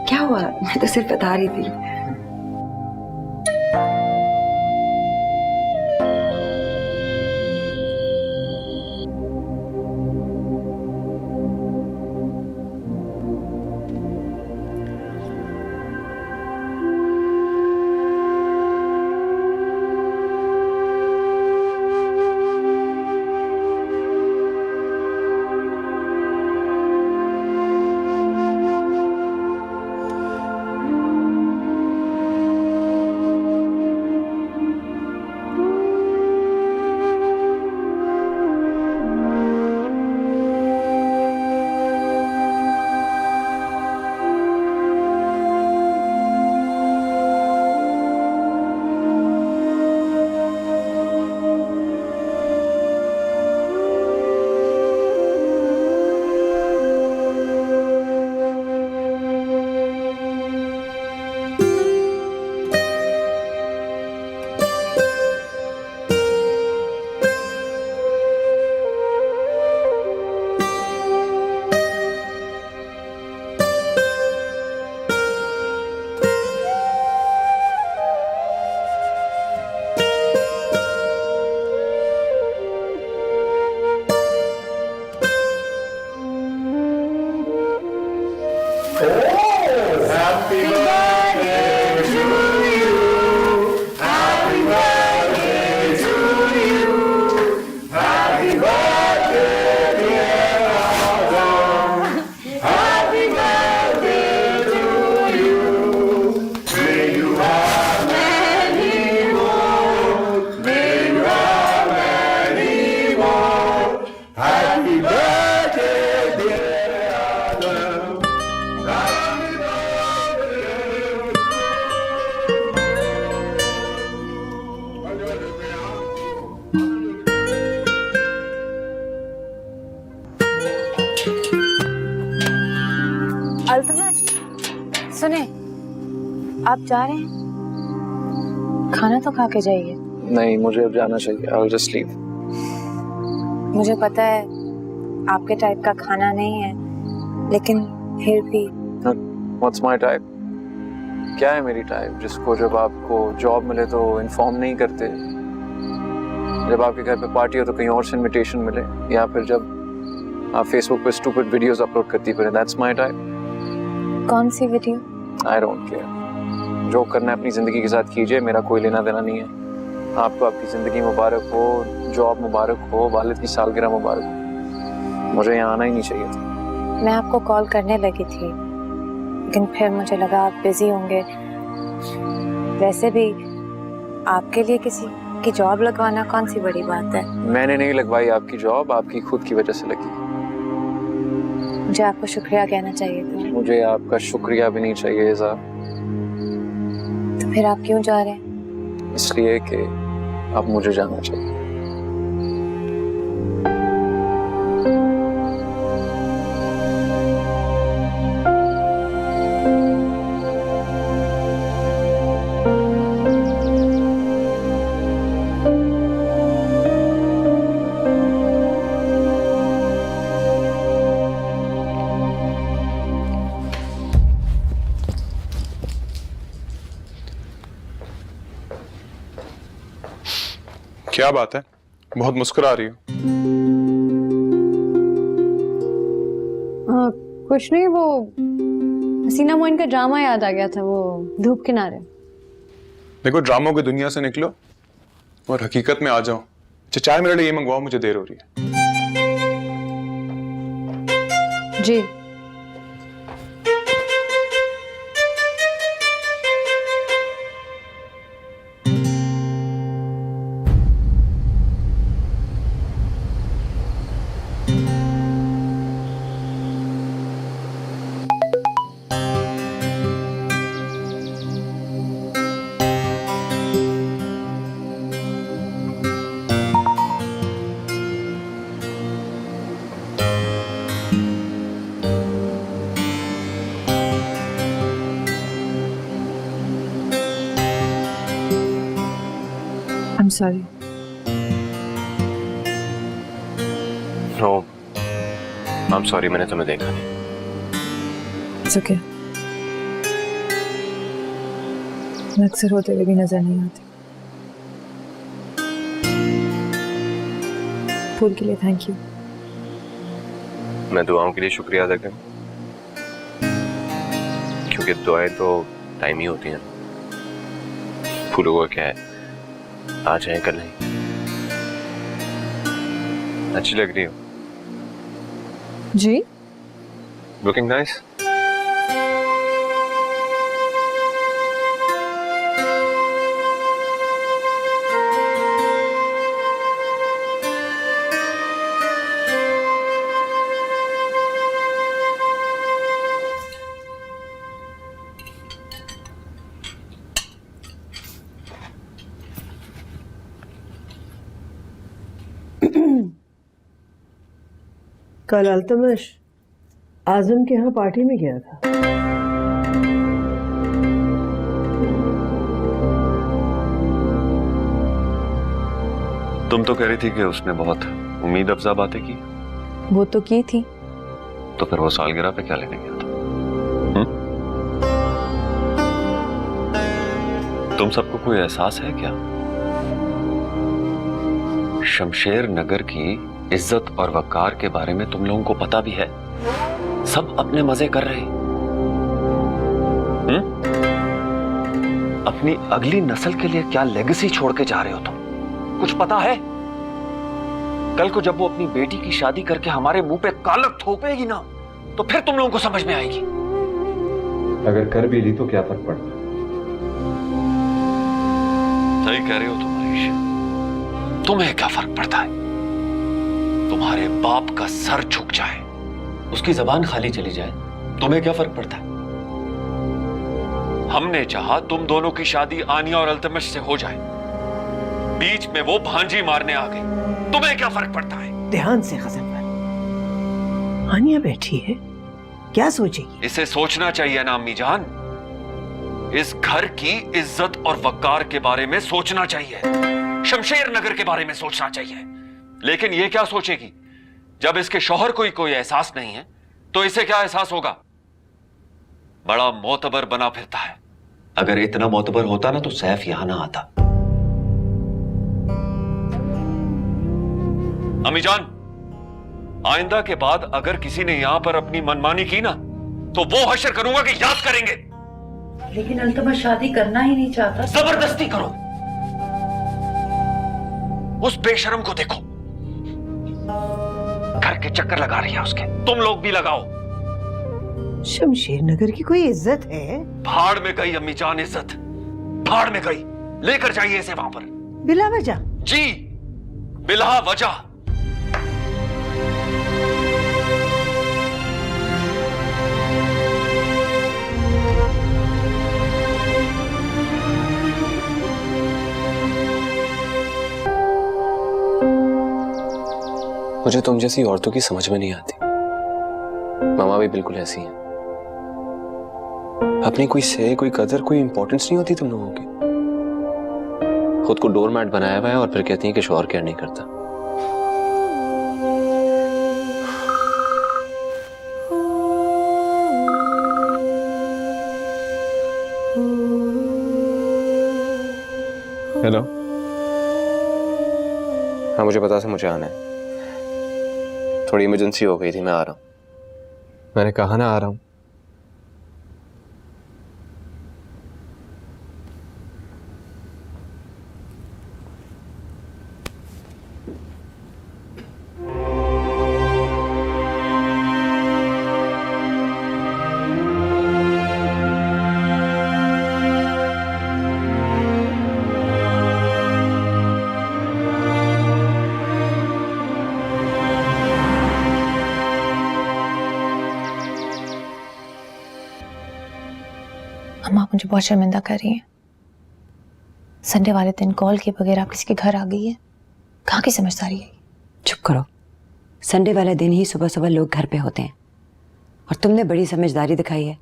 क्या हुआ, मैं तो सिर्फ बता रही थी। सुने, आप जा रहे हैं, खाना तो खा के जाइए। नहीं, मुझे अब जाना चाहिए। I will just leave. मुझे पता है आपके टाइप का खाना नहीं है, लेकिन फिर भी। What's my type? क्या है मेरी टाइप जिसको जब आपको जॉब मिले तो इन्फॉर्म नहीं करते, जब आपके घर पे पार्टी हो तो कहीं और से इनविटेशन मिले, या फिर जब आप फेसबुक पे स्टूपिड वीडियोस अपलोड करती फिर? That's my type. कौन सी वीडियो? आई डोंट केयर, जो करना है अपनी जिंदगी के साथ कीजिए, मेरा कोई लेना देना नहीं है। आपको आपकी जिंदगी मुबारक हो, जॉब मुबारक हो, वालिद की सालगिरह मुबारक हो। मुझे यहाँ आना ही नहीं चाहिए था। मैं आपको कॉल करने लगी थी, लेकिन फिर मुझे लगा आप बिजी होंगे। वैसे भी आपके लिए किसी की जॉब लगवाना कौन सी बड़ी बात है। मैंने नहीं लगवाई आपकी जॉब, आपकी खुद की वजह से लगी। मुझे आपको शुक्रिया कहना चाहिए था। मुझे आपका शुक्रिया भी नहीं चाहिए इज़ा। तो फिर आप क्यों जा रहे हैं? इसलिए कि अब मुझे जाना चाहिए। क्या बात है, बहुत मुस्कुरा रही हो? कुछ नहीं, वो हसीना मोइन का ड्रामा याद आ गया था, वो धूप किनारे। देखो, ड्रामों की दुनिया से निकलो और हकीकत में आ जाओ। अच्छा, चाय मेरे लिए ये मंगवाओ, मुझे देर हो रही है। जी। I'm sorry. No, I'm sorry, मैंने तुम्हें देखा नहीं। It's okay. मैं अक्सर होते हुए भी नजर नहीं आती। फूल के लिए थैंक यू। मैं दुआओं के लिए शुक्रिया अदा करूं, क्योंकि दुआएं तो टाइम ही होती हैं। फूलों को क्या है, आज है कल नहीं। अच्छी लग रही हो। जी। Looking nice. कल अल्तमश आजम के यहाँ पार्टी में गया था। तुम तो कह रही थी कि उसने बहुत उम्मीद अफजा बातें की। वो तो की थी। तो फिर वो सालगिरह पे क्या लेने गया था? तुम सबको कोई एहसास है क्या? शमशेर नगर की इज्जत और वकार के बारे में तुम लोगों को पता भी है। सब अपने मजे कर रहे हैं। अपनी अगली नस्ल के लिए क्या लेगेसी छोड़ के जा रहे हो तुम? कुछ पता है? कल को जब वो अपनी बेटी की शादी करके हमारे मुंह पे कालक थोपेगी ना, तो फिर तुम लोगों को समझ में आएगी। अगर कर भी ली तो क्या फर्क पड़ता है? सही कह रहे हो तुम हरीश। तुम्हें क्या फर्क पड़ता है? तुम्हारे बाप का सर झुक जाए, उसकी जबान खाली चली जाए, तुम्हें क्या फर्क पड़ता है? हमने चाहा तुम दोनों की शादी आनिया और अल्तमश से हो जाए, बीच में वो भांजी मारने आ गई, तुम्हें क्या फर्क पड़ता है? ध्यान से गजनफर, आनिया बैठी है, क्या सोचेगी? इसे सोचना चाहिए ना अम्मी जान। इस घर की इज्जत और वकार के बारे में सोचना चाहिए, शमशेर नगर के बारे में सोचना चाहिए। लेकिन ये क्या सोचेगी? जब इसके शौहर को ही कोई एहसास नहीं है तो इसे क्या एहसास होगा? बड़ा मोतबर बना फिरता है। अगर इतना मोतबर होता ना तो सैफ यहां ना आता। अम्मी जान, आइंदा के बाद अगर किसी ने यहां पर अपनी मनमानी की ना तो वो हश्र करूंगा कि याद करेंगे। लेकिन अल्तमश शादी करना ही नहीं चाहता। जबरदस्ती करो। उस बेशरम को देखो, घर के चक्कर लगा रही है उसके। तुम लोग भी लगाओ। शमशेर नगर की कोई इज्जत है? भाड़ में गई अम्मी जान इज्जत, भाड़ में गई। लेकर जाइए इसे वहां पर। बिला वजह? जी, बिला वजह। मुझे तुम जैसी औरतों की समझ में नहीं आती। मामा भी बिल्कुल ऐसी हैं। अपनी कोई से, कोई कदर, कोई इंपॉर्टेंस नहीं होती तुम लोगों की। खुद को डोरमैट बनाया हुआ है और फिर कहती हैं कि शौहर केयर नहीं करता। हेलो। हाँ, मुझे पता था मुझे आना है। थोड़ी इमरजेंसी हो गई थी, मैं आ रहा हूं। मैंने कहा ना आ रहा हूं। मुझे बहुत शर्मिंदा कर रही हैं। संडे वाले दिन कॉल के बगैर आप किसी के घर आ गई है। कहाँ की समझदारी है? चुप करो। संडे वाले दिन ही सुबह सुबह लोग घर पे होते हैं और तुमने बड़ी समझदारी दिखाई है।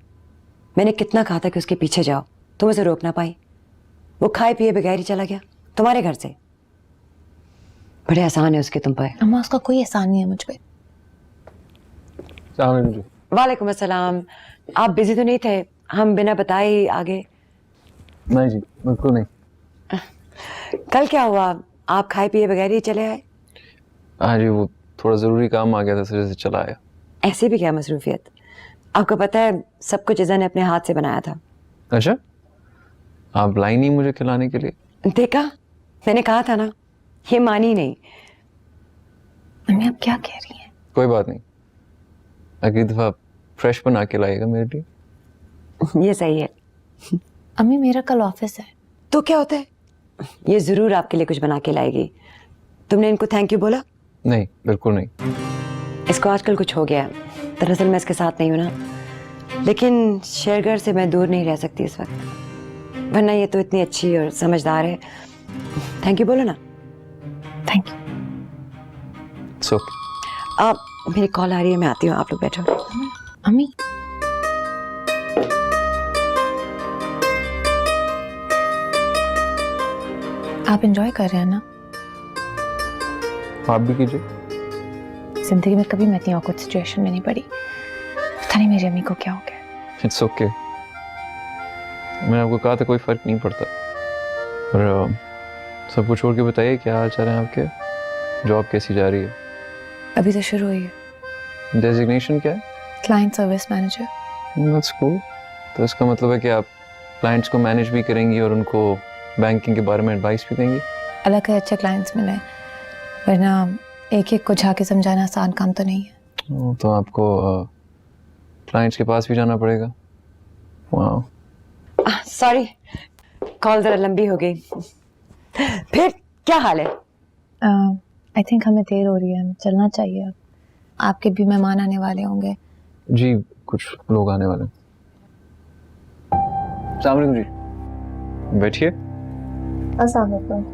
मैंने कितना कहा था कि उसके पीछे जाओ, तुम उसे रोक ना पाई। वो खाए पिए बगैर ही चला गया तुम्हारे घर से। बड़े आसान है उसके तुम पर। अम्मा उसका कोई एहसान नहीं है मुझ पे। वालेकुम अस्सलाम। आप बिजी तो नहीं थे? हम बिना बताए ही आगे। नहीं जी, बिल्कुल नहीं। कल क्या हुआ, आप खाए पिए बगैर ही चले आए? हाँ जी, वो थोड़ा ज़रूरी काम आ गया था, सिरे से चला आया। ऐसे भी क्या मसरूफियत। आपको पता है सब कुछ इज़ा ने अपने हाथ से बनाया था। अच्छा, आप लाई नहीं मुझे खिलाने के लिए? देखा, मैंने कहा था ना, ये मानी नहीं। मम्मी आप क्या कह रही हैं? कोई बात नहीं, अगली दफ़ा फ्रेश बना के लाइएगा मेरे लिए। ये सही है। अम्मी मेरा कल ऑफिस है। तो क्या होता है, ये ज़रूर आपके लिए कुछ बना के लाएगी। तुमने इनको थैंक यू बोला? नहीं, बिल्कुल नहीं। इसको आजकल कुछ हो गया है। दरअसल मैं इसके साथ नहीं हूँ ना, लेकिन शेरगर से मैं दूर नहीं रह सकती इस वक्त, वरना ये तो इतनी अच्छी और समझदार है। थैंक यू बोलो ना। Thank you. सो आप, मेरी कॉल आ रही है, मैं आती हूँ, आप लोग बैठो। अम्मी आप एंजॉय कर रहे हैं ना? आप भी कीजिए। जिंदगी में कभी मैं इतनी ऑकवर्ड सिचुएशन में नहीं पड़ी। पता नहीं मेरी अम्मी को क्या हो गया। It's okay. मैंने आपको कहा था कोई फर्क नहीं पड़ता। और सब कुछ छोड़ के बताइए, क्या हाल चाल है आपके? जॉब कैसी जा रही है? अभी तो शुरू हुई है। डेजिग्नेशन क्या है? Client service manager. That's cool. तो इसका मतलब है कि आप क्लाइंट्स को मैनेज भी करेंगी और उनको बैंकिंग के बारे में एडवाइस भी देंगी? अलग है अच्छे क्लाइंट्स मिले, वरना एक एक को झाके समझाना आसान काम तो नहीं है। तो आपको क्लाइंट्स के पास भी जाना पड़ेगा। वाह। सॉरी, कॉल जरा लंबी हो गई। फिर क्या हाल है? आई थिंक हमें देर हो रही है, हमें चलना चाहिए अब। आपके भी मेहमान आने वाले होंगे। जी, कुछ लोग आने वाले हैं। अस्सलाम वालेकुम जी, बैठिए। अस्सलाम वालेकुम।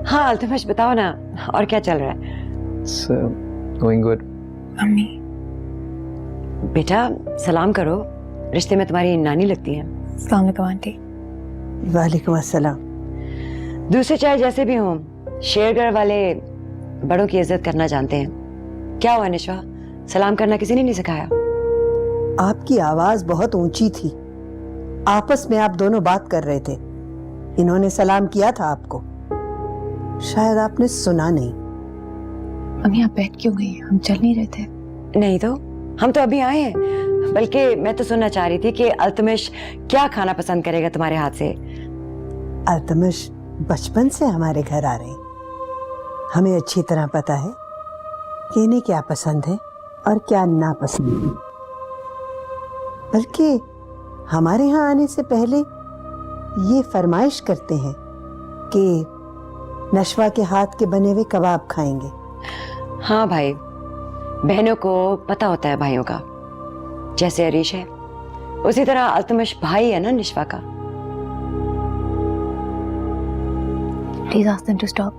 हाँ अल्तमश, बताओ ना, और क्या चल रहा है? Going good. मम्मी बेटा सलाम करो, रिश्ते में तुम्हारी नानी लगती है। अस्सलाम वालेकुम आंटी। वालेकुम अस्सलाम। दूसरे चाहे जैसे भी हों, शेरगढ़ वाले बड़ों की इज्जत करना जानते हैं। क्या हुआ निशा, सलाम करना किसी ने नहीं सिखाया? आपकी आवाज बहुत ऊंची थी। आपस में आप दोनों बात कर रहे थे, इन्होंने सलाम किया था आपको, शायद आपने सुना नहीं। मम्मी आप बैठ क्यों गई? हम चल नहीं रहे थे? नहीं तो, हम तो अभी आए हैं। बल्कि मैं तो सुनना चाह रही थी कि अल्तमश क्या खाना पसंद करेगा तुम्हारे हाथ से। अल्तमश बचपन से हमारे घर आ रहे हैं, हमें अच्छी तरह पता है कि इन्हें क्या पसंद है और क्या नापसंद है। बल्कि हमारे यहाँ आने से पहले ये फरमाइश करते हैं कि नशवा के हाथ के बने हुए कबाब खाएंगे। हाँ भाई, बहनों को पता होता है भाइयों का। जैसे अरीश है, उसी तरह अल्तमश भाई है ना निशवा का। Please ask them to stop.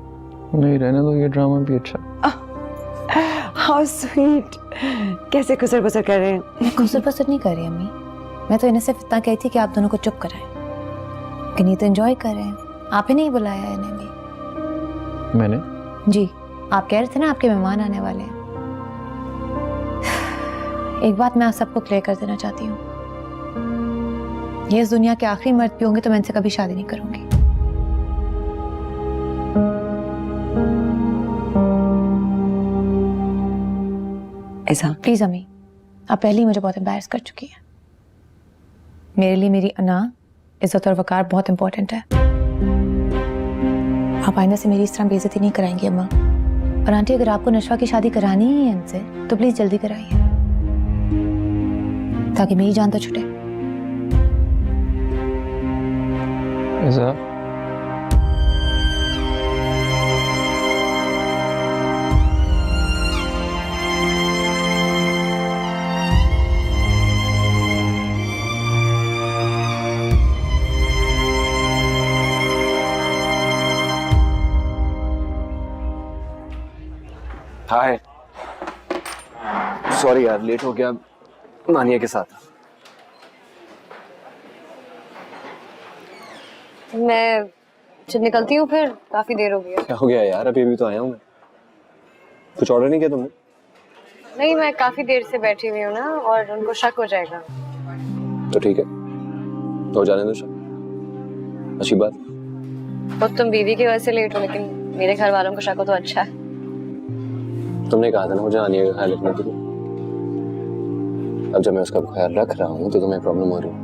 नहीं, रहने दो, ये ड्रामा भी अच्छा। हाउ स्वीट, कैसे खुसर बुसर कर रहे हैं। मैं खुसर बुसर नहीं कर रही अम्मी, मैं तो इन्हें सिर्फ इतना कही थी कि आप दोनों को चुप कराएं, लेकिन ये तो एंजॉय कर रहे हैं। आप ही नहीं बुलाया इन्हें भी। मैंने? जी, आप कह रहे थे ना आपके मेहमान आने वाले हैं। एक बात मैं आप सबको क्लियर कर देना चाहती हूँ, ये इस दुनिया के आखिरी मर्द भी होंगे तो मैं इनसे कभी शादी नहीं करूंगी। ऐसा? प्लीज अम्मी, आप पहले ही मुझे बहुत एम्बैरस कर चुकी हैं। मेरे लिए मेरी अना, इज्जत और वकार बहुत इंपॉर्टेंट है। आप आइंदा से मेरी इस तरह बेइज्जती नहीं कराएंगी अम्मा। और आंटी, अगर आपको नशवा की शादी करानी ही है इनसे तो प्लीज जल्दी कराइए, ताकि मेरी जान तो छूटे। ऐसा? हाय, सॉरी यार, लेट हो गया मानिया के साथ। मैं जब निकलती हूँ फिर, काफी देर हो गई है। क्या हो गया यार, अभी तो आया हूँ मैं। कुछ ऑर्डर नहीं किया तुमने? नहीं, मैं काफी देर से बैठी हुई हूँ ना, और उनको शक हो जाएगा। तो ठीक है, हो जाने दो शक, अच्छी बात। और तुम बीवी की वजह से लेट हो, लेकिन मेरे घर वालों को शक हो तो अच्छा है। तुमने कहा था ना मुझे आनिया का ख्याल रखना, तुझे अब जब मैं उसका ख्याल रख रहा हूँ तो तुम्हें प्रॉब्लम हो रही है।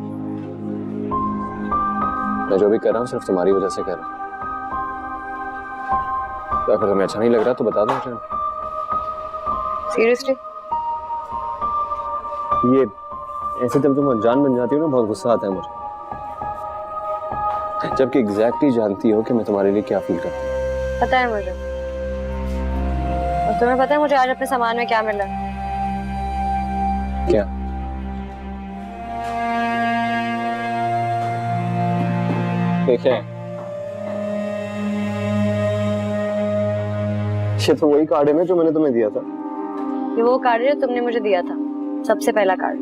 मैं जो भी कर रहा हूँ सिर्फ तुम्हारी वजह से कर रहा हूँ। तो अगर तुम्हें अच्छा नहीं लग रहा तो बता दो मुझे। सीरियसली? ये ऐसे जब तुम अनजान बन जाती हो ना, बहुत गुस्सा आता है मुझे, जबकि एग्जैक्टली जानती हो कि मैं तुम्हारे लिए क्या फील करता हूँ। पता है मुझे। और तुम्हें पता है मुझे आज अपने सामान में क्या मिला? क्या? क्या है? ये तो वही कार्ड है ना जो मैंने तुम्हें दिया था। ये वो कार्ड है जो तुमने मुझे दिया था, सबसे पहला कार्ड।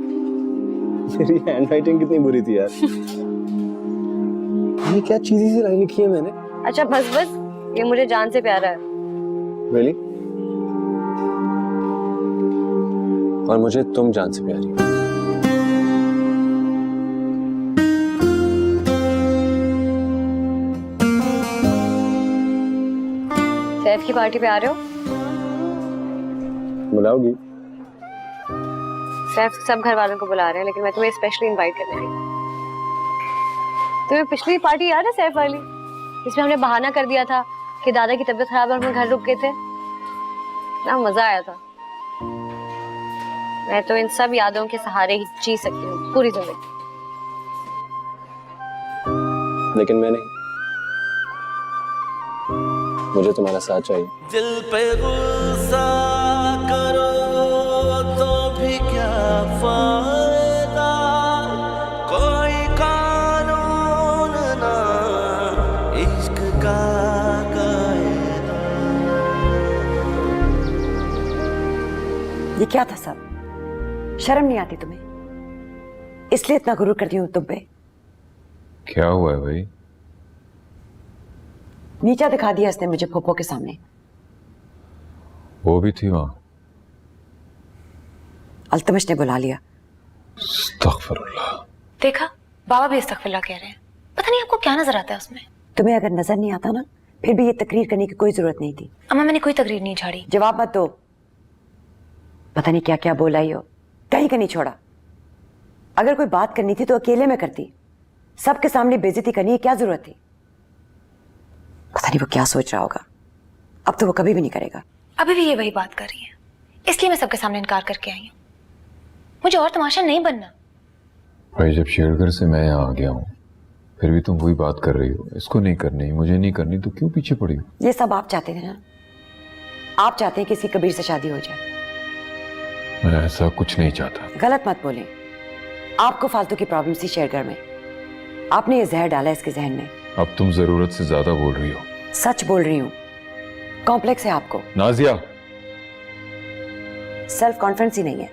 मेरी हैंडराइटिंग कितनी बुरी थी यार। ये क्या चीज़ी सी लाइन लिखी है मैंने? अच्छा बस बस, ये मुझे जान से प्यारा है। Really? और मुझे तुम जान से प्यारी हो। सैफ की पार्टी पे आ रहे हो? बुलाओगी? सैफ सब घर वालों को बुला रहे हैं, लेकिन मैं तुम्हें स्पेशली इनवाइट करने आई हूँ। तुम्हें पिछली पार्टी याद है सैफ वाली, जिसमें हमने बहाना कर दिया था कि दादा की तबीयत खराब है और हम घर रुक गए थे? ना मजा आया था। मैं तो इन सब यादों के सहारे ही जी सकती हूँ पूरी जिंदगी। लेकिन मैं नहीं, मुझे तुम्हारा साथ चाहिए। दिल पे गुस्सा करो तो भी क्या फायदा, कोई कानून ना इश्क का कायदा। ये क्या था सब? शर्म नहीं आती तुम्हें? इसलिए इतना गुरूर करती हूँ तुम पे। क्या हुआ है भाई? नीचा दिखा दिया इसने मुझे फूफो के सामने। वो भी थी वहां? अल्तमश ने बुला लिया। अस्तगफिरुल्लाह। देखा, बाबा भी इस्तगफिरुल्लाह कह रहे हैं। पता नहीं आपको क्या नजर आता है उसमें। तुम्हें अगर नजर नहीं आता ना, फिर भी ये तकरीर करने की कोई जरूरत नहीं थी। अम्मा मैंने कोई तकरीर नहीं झाड़ी। जवाब मत दो। पता नहीं क्या क्या बोला ही हो, कहीं का नहीं छोड़ा। अगर कोई बात करनी थी तो अकेले में करती, सबके सामने बेइज्जती करनी है क्या जरूरत थी? पता नहीं वो क्या सोच रहा होगा। अब तो वो कभी भी नहीं करेगा। अभी भी ये वही बात कर रही है, इसलिए मैं सबके सामने इनकार करके आई हूँ। मुझे और तमाशा नहीं बनना। भाई जब शेरघर से मैं यहाँ आ गया हूँ, फिर भी तुम वही बात कर रही हो। इसको नहीं करनी, मुझे नहीं करनी, तो क्यों पीछे पड़ी हो? ये सब आप चाहते थे ना? आप चाहते हैं किसी कबीर से शादी हो जाए। मैं ऐसा कुछ नहीं चाहता। गलत मत बोलें। आपको फालतू की प्रॉब्लम थी शेरघर में, आपने ये जहर डाला इसके जहन में। अब तुम जरूरत से ज्यादा बोल रही हो। सच बोल रही हूँ। कॉम्प्लेक्स है आपको। नाजिया, सेल्फ कॉन्फिडेंस ही नहीं है।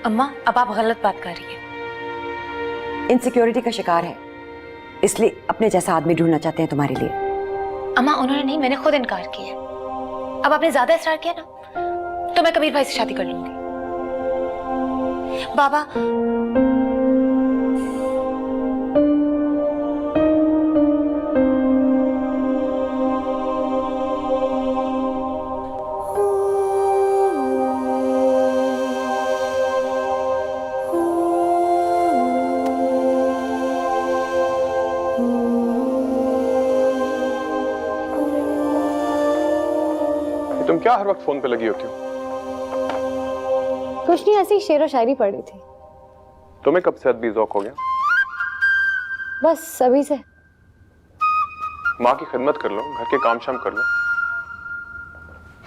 अम्मा अब आप गलत बात कर रही हैं। इनसिक्योरिटी का शिकार है, इसलिए अपने जैसा आदमी ढूंढना चाहते हैं तुम्हारे लिए। अम्मा उन्होंने नहीं, मैंने खुद इनकार किया। अब आपने ज्यादा इसरार किया ना, तो मैं कबीर भाई से शादी कर लूंगी। बाबा तुम क्या हर वक्त फोन पे लगी होती हो? कुछ नहीं, ऐसी शेर और शायरी पढ़ रही थी। तुम्हें कब से अदबी ज़ौक़ हो गया? बस अभी से। माँ की खिदमत कर लो, घर के काम शाम कर लो।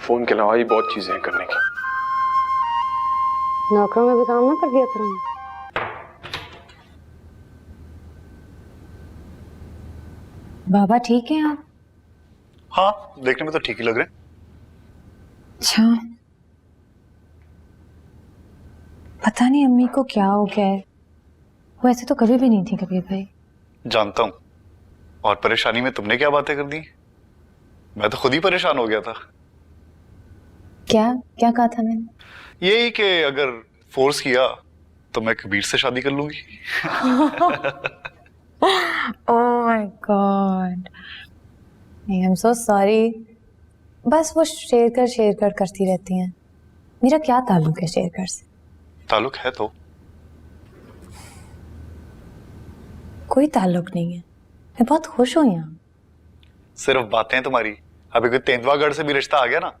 फोन के अलावा ही बहुत चीजें हैं करने की। नौकरों में भी काम ना कर दिया करूँ। बाबा ठीक है आप? हाँ, देखने में तो ठीक ही लग रहे हैं। अच्छा, पता नहीं अम्मी को क्या हो गया है, वो ऐसे तो कभी भी नहीं थी कबीर भाई। जानता हूँ, और परेशानी में तुमने क्या बातें कर दी, मैं तो खुद ही परेशान हो गया था। क्या क्या कहा था मैंने? यही कि अगर फोर्स किया तो मैं कबीर से शादी कर लूंगी। Oh my God, I am so sorry. बस वो शेर कर करती रहती हैं। मेरा क्या ताल्लुक है शेरकर से? ताल्लुक है तो कोई ताल्लुक नहीं है। मैं बहुत खुश हूँ यहाँ। सिर्फ बातें हैं तुम्हारी। अभी कोई तेंदुआगढ़ से भी रिश्ता आ गया ना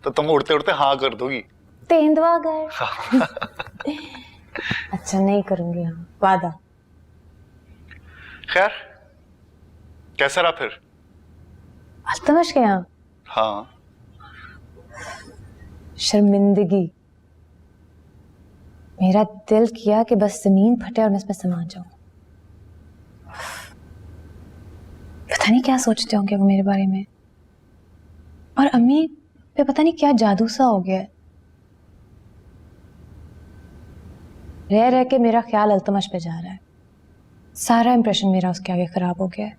तो तुम उड़ते उड़ते हाँ कर दोगी। तेंदुआगढ़? अच्छा नहीं करूंगी, हाँ वादा। खैर कैसा रहा फिर? अल्तमश के यहाँ? हाँ। शर्मिंदगी। मेरा दिल किया कि बस जमीन फटे और मैं इसमें समा जाऊं। पता नहीं क्या सोचते होंगे वो मेरे बारे में। और अम्मी पे पता नहीं क्या जादू सा हो गया है। रह रह के मेरा ख्याल अल्तमश पे जा रहा है। सारा इंप्रेशन मेरा उसके आगे खराब हो गया है।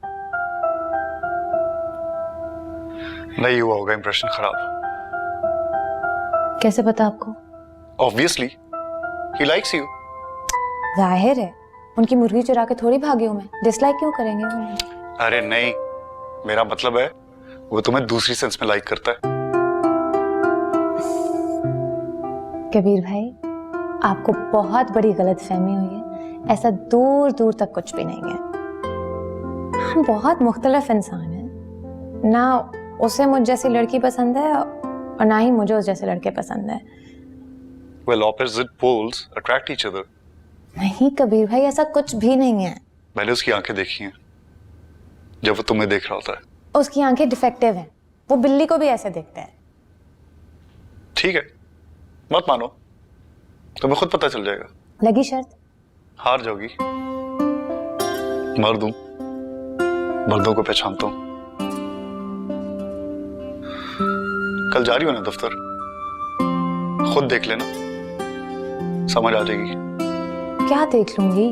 नहीं हुआ होगा इंप्रेशन खराब। कैसे पता आपको? Obviously he likes you. जाहिर है, उनकी मुर्गी चुरा के थोड़ी भागी हूं मैं। डिसलाइक क्यों करेंगे वो? अरे नहीं, मेरा मतलब है वो तुम्हें दूसरी सेंस में लाइक करता है। कबीर भाई, आपको बहुत बड़ी गलतफहमी हुई है। ऐसा दूर दूर तक कुछ भी नहीं है। हम बहुत मुख्तलिफ इंसान हैं। ना उसे मुझ जैसी लड़की पसंद है और ना ही मुझे उस जैसे लड़के पसंद है। Well, opposite poles attract each other. नहीं कबीर भाई, ऐसा कुछ भी नहीं है। मैंने उसकी आंखें देखी हैं जब वो तुम्हें देख रहा होता है। उसकी आंखें डिफेक्टिव हैं। वो बिल्ली को भी ऐसे देखता है। ठीक है, मत मानो, तुम्हें खुद पता चल जाएगा। लगी शर्त? हार जाओगी। मर्द हूं, मर्दों को पहचानता हूं। कल जा रही हो ना दफ्तर, खुद देख लेना, समझ आ जाएगी। क्या देख लूंगी?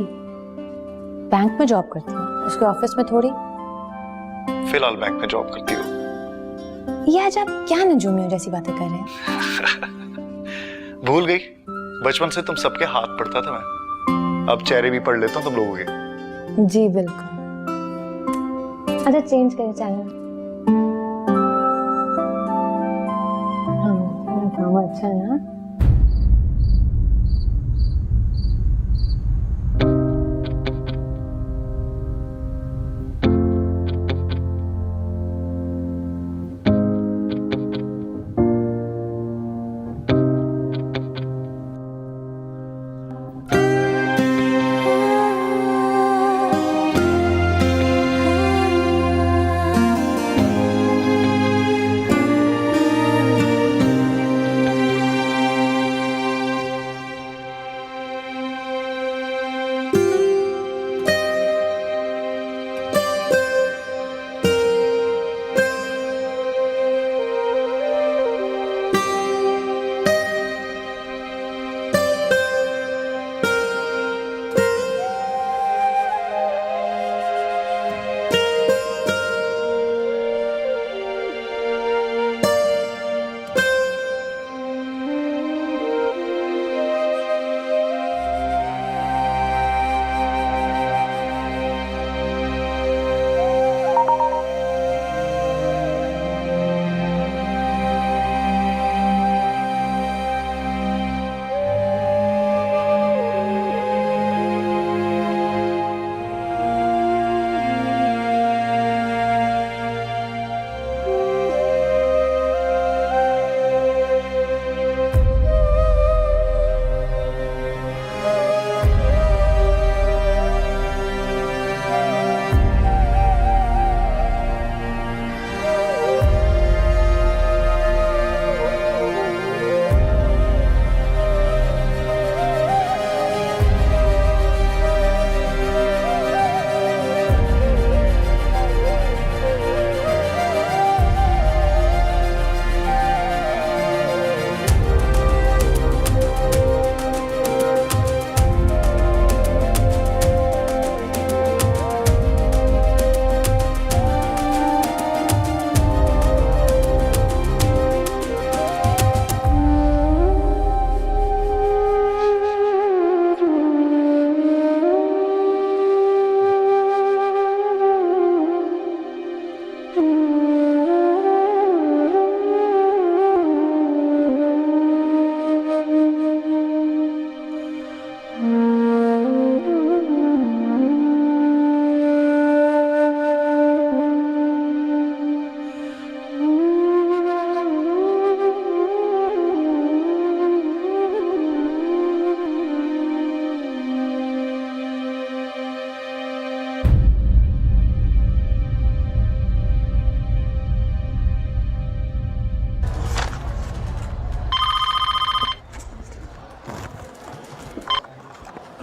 बैंक में जॉब करती हूँ, उसके ऑफिस में थोड़ी। फिलहाल बैंक में जॉब करती हो। ये आज आप क्या नजूमियों जैसी बातें कर रहे हैं? भूल गई, बचपन से तुम सबके हाथ पढ़ता था मैं। अब चेहरे भी पढ़ लेता हूँ तुम लोगों के। जी बिल्कुल। अच्छा चेंज करें चैनल। हाँ, अच्छा है ना?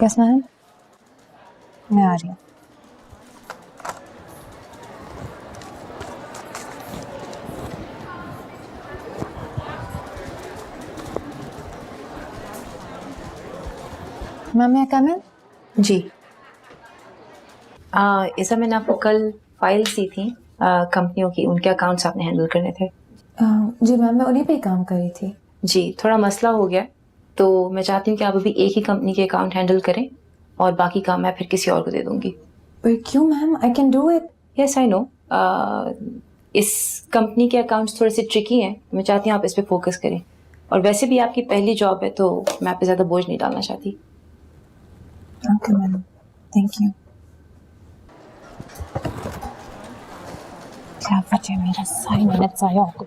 यस मैम, मैं आ रही हूँ। मैम मैं कम इन? जी ऐसा मैंने आपको कल फाइल्स दी थी कंपनियों की, उनके अकाउंट्स आपने हैंडल करने थे। जी मैम, मैं उन्हीं पे ही काम कर रही थी। जी थोड़ा मसला हो गया, तो मैं चाहती हूँ कि आप अभी एक ही कंपनी के अकाउंट हैंडल करें और बाकी काम मैं फिर किसी और को दे दूंगी। पर क्यों ma'am? I can do it. Yes I know, इस कंपनी के अकाउंट्स थोड़े से ट्रिकी हैं, मैं चाहती हूँ आप इस पे फोकस करें। और वैसे भी आपकी पहली जॉब है तो मैं आप पे ज़्यादा बोझ नहीं डालना चाहती। Okay ma'am, thank you. क्या वजह मेरा सारी मेहनत ज़ाया हो गई।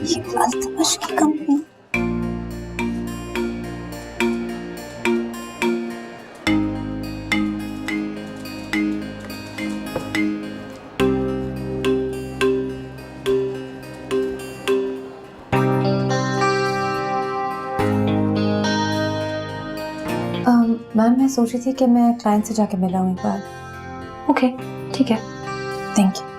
ये अल्तमश की कंपनी। मैम मैं सोच रही थी कि मैं क्लाइंट से जाके मिला हूँ एक बार। ओके ठीक है, थैंक यू।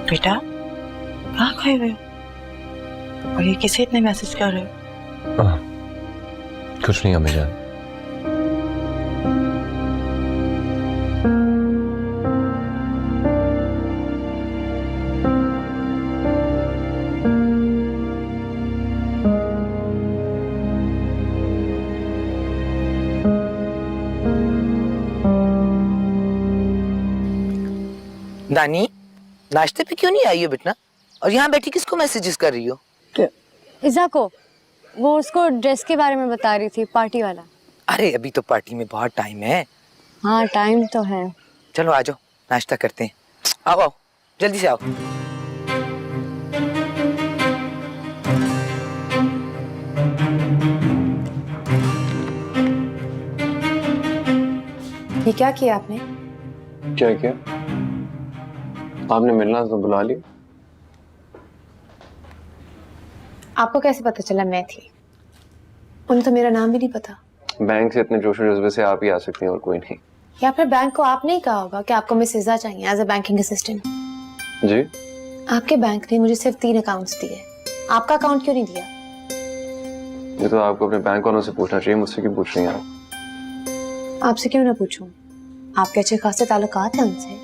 बेटा कहाँ खोए हुए हो और ये किसे इतने मैसेज कर रहे हो? कुछ नहीं अम्मी जान। दानी, नाश्ते पे क्यों नहीं आई हो बेटा? और यहाँ बैठी किसको मैसेजेस कर रही हो? इज़ा को, वो उसको ड्रेस के बारे में बता रही थी, पार्टी वाला। अरे अभी तो पार्टी में बहुत टाइम है। हाँ टाइम तो है। चलो आ जाओ, नाश्ता करते हैं। आओ आओ, जल्दी से आओ। ये क्या किया आपने? क्या किया? आपने मिलना तो बुला लिया। आपको कैसे पता चला मैं थी? उन्हें तो मेरा नाम भी नहीं पता। बैंक से इतने जोश और जज्बे से आप ही आ सकती हैं और कोई नहीं। या फिर बैंक को आपने ही कहा होगा कि आपको मिस इज़ा चाहिए एज अ बैंकिंग असिस्टेंट। जी? आपके बैंक ने मुझे सिर्फ 3 अकाउंट्स दिए, आपका अकाउंट क्यों नहीं दिया? ये तो आपको अपने बैंक वालों से पूछना चाहिए, मुझसे क्यों पूछ रही हैं आप? आपसे क्यों ना पूछूं? आपके अच्छे खासे ताल्लुकात हैं उनसे,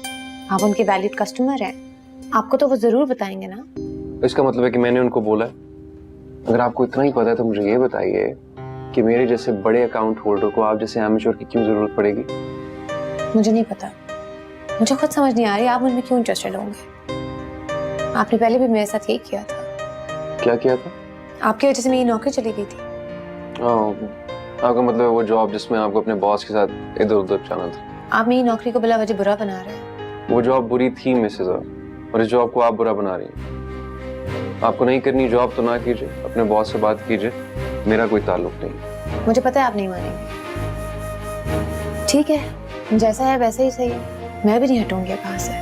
आप उनके वैलिड कस्टमर हैं, आपको तो वो जरूर बताएंगे ना। इसका मतलब है कि मैंने उनको बोला है? अगर आपको इतना ही पता है तो मुझे ये बताइए कि मेरे जैसे बड़े अकाउंट होल्डर को आप जैसे एमेच्योर की क्यों जरूरत पड़ेगी? मुझे नहीं पता, मुझे खुद समझ नहीं आ रही आप उनमें क्यों इंटरेस्टेड होंगे। आपने पहले भी मेरे साथ यही किया था। क्या किया था? आपकी वजह से मेरी नौकरी चली गई थी। आपका मतलब है वो जॉब जिसमें आपको अपने बॉस के साथ इधर उधर जाना था। आप मेरी नौकरी को बिला वजह बुरा बना रहे हैं। वो जॉब बुरी थी मिसेज, और इस जॉब को आप बुरा बना रही हैं। आपको नहीं करनी जॉब तो ना कीजिए, अपने बॉस से बात कीजिए, मेरा कोई ताल्लुक नहीं। मुझे पता है आप नहीं मानेंगे, ठीक है, जैसा है वैसे ही सही है, मैं भी नहीं हटूंगी अब यहाँ से।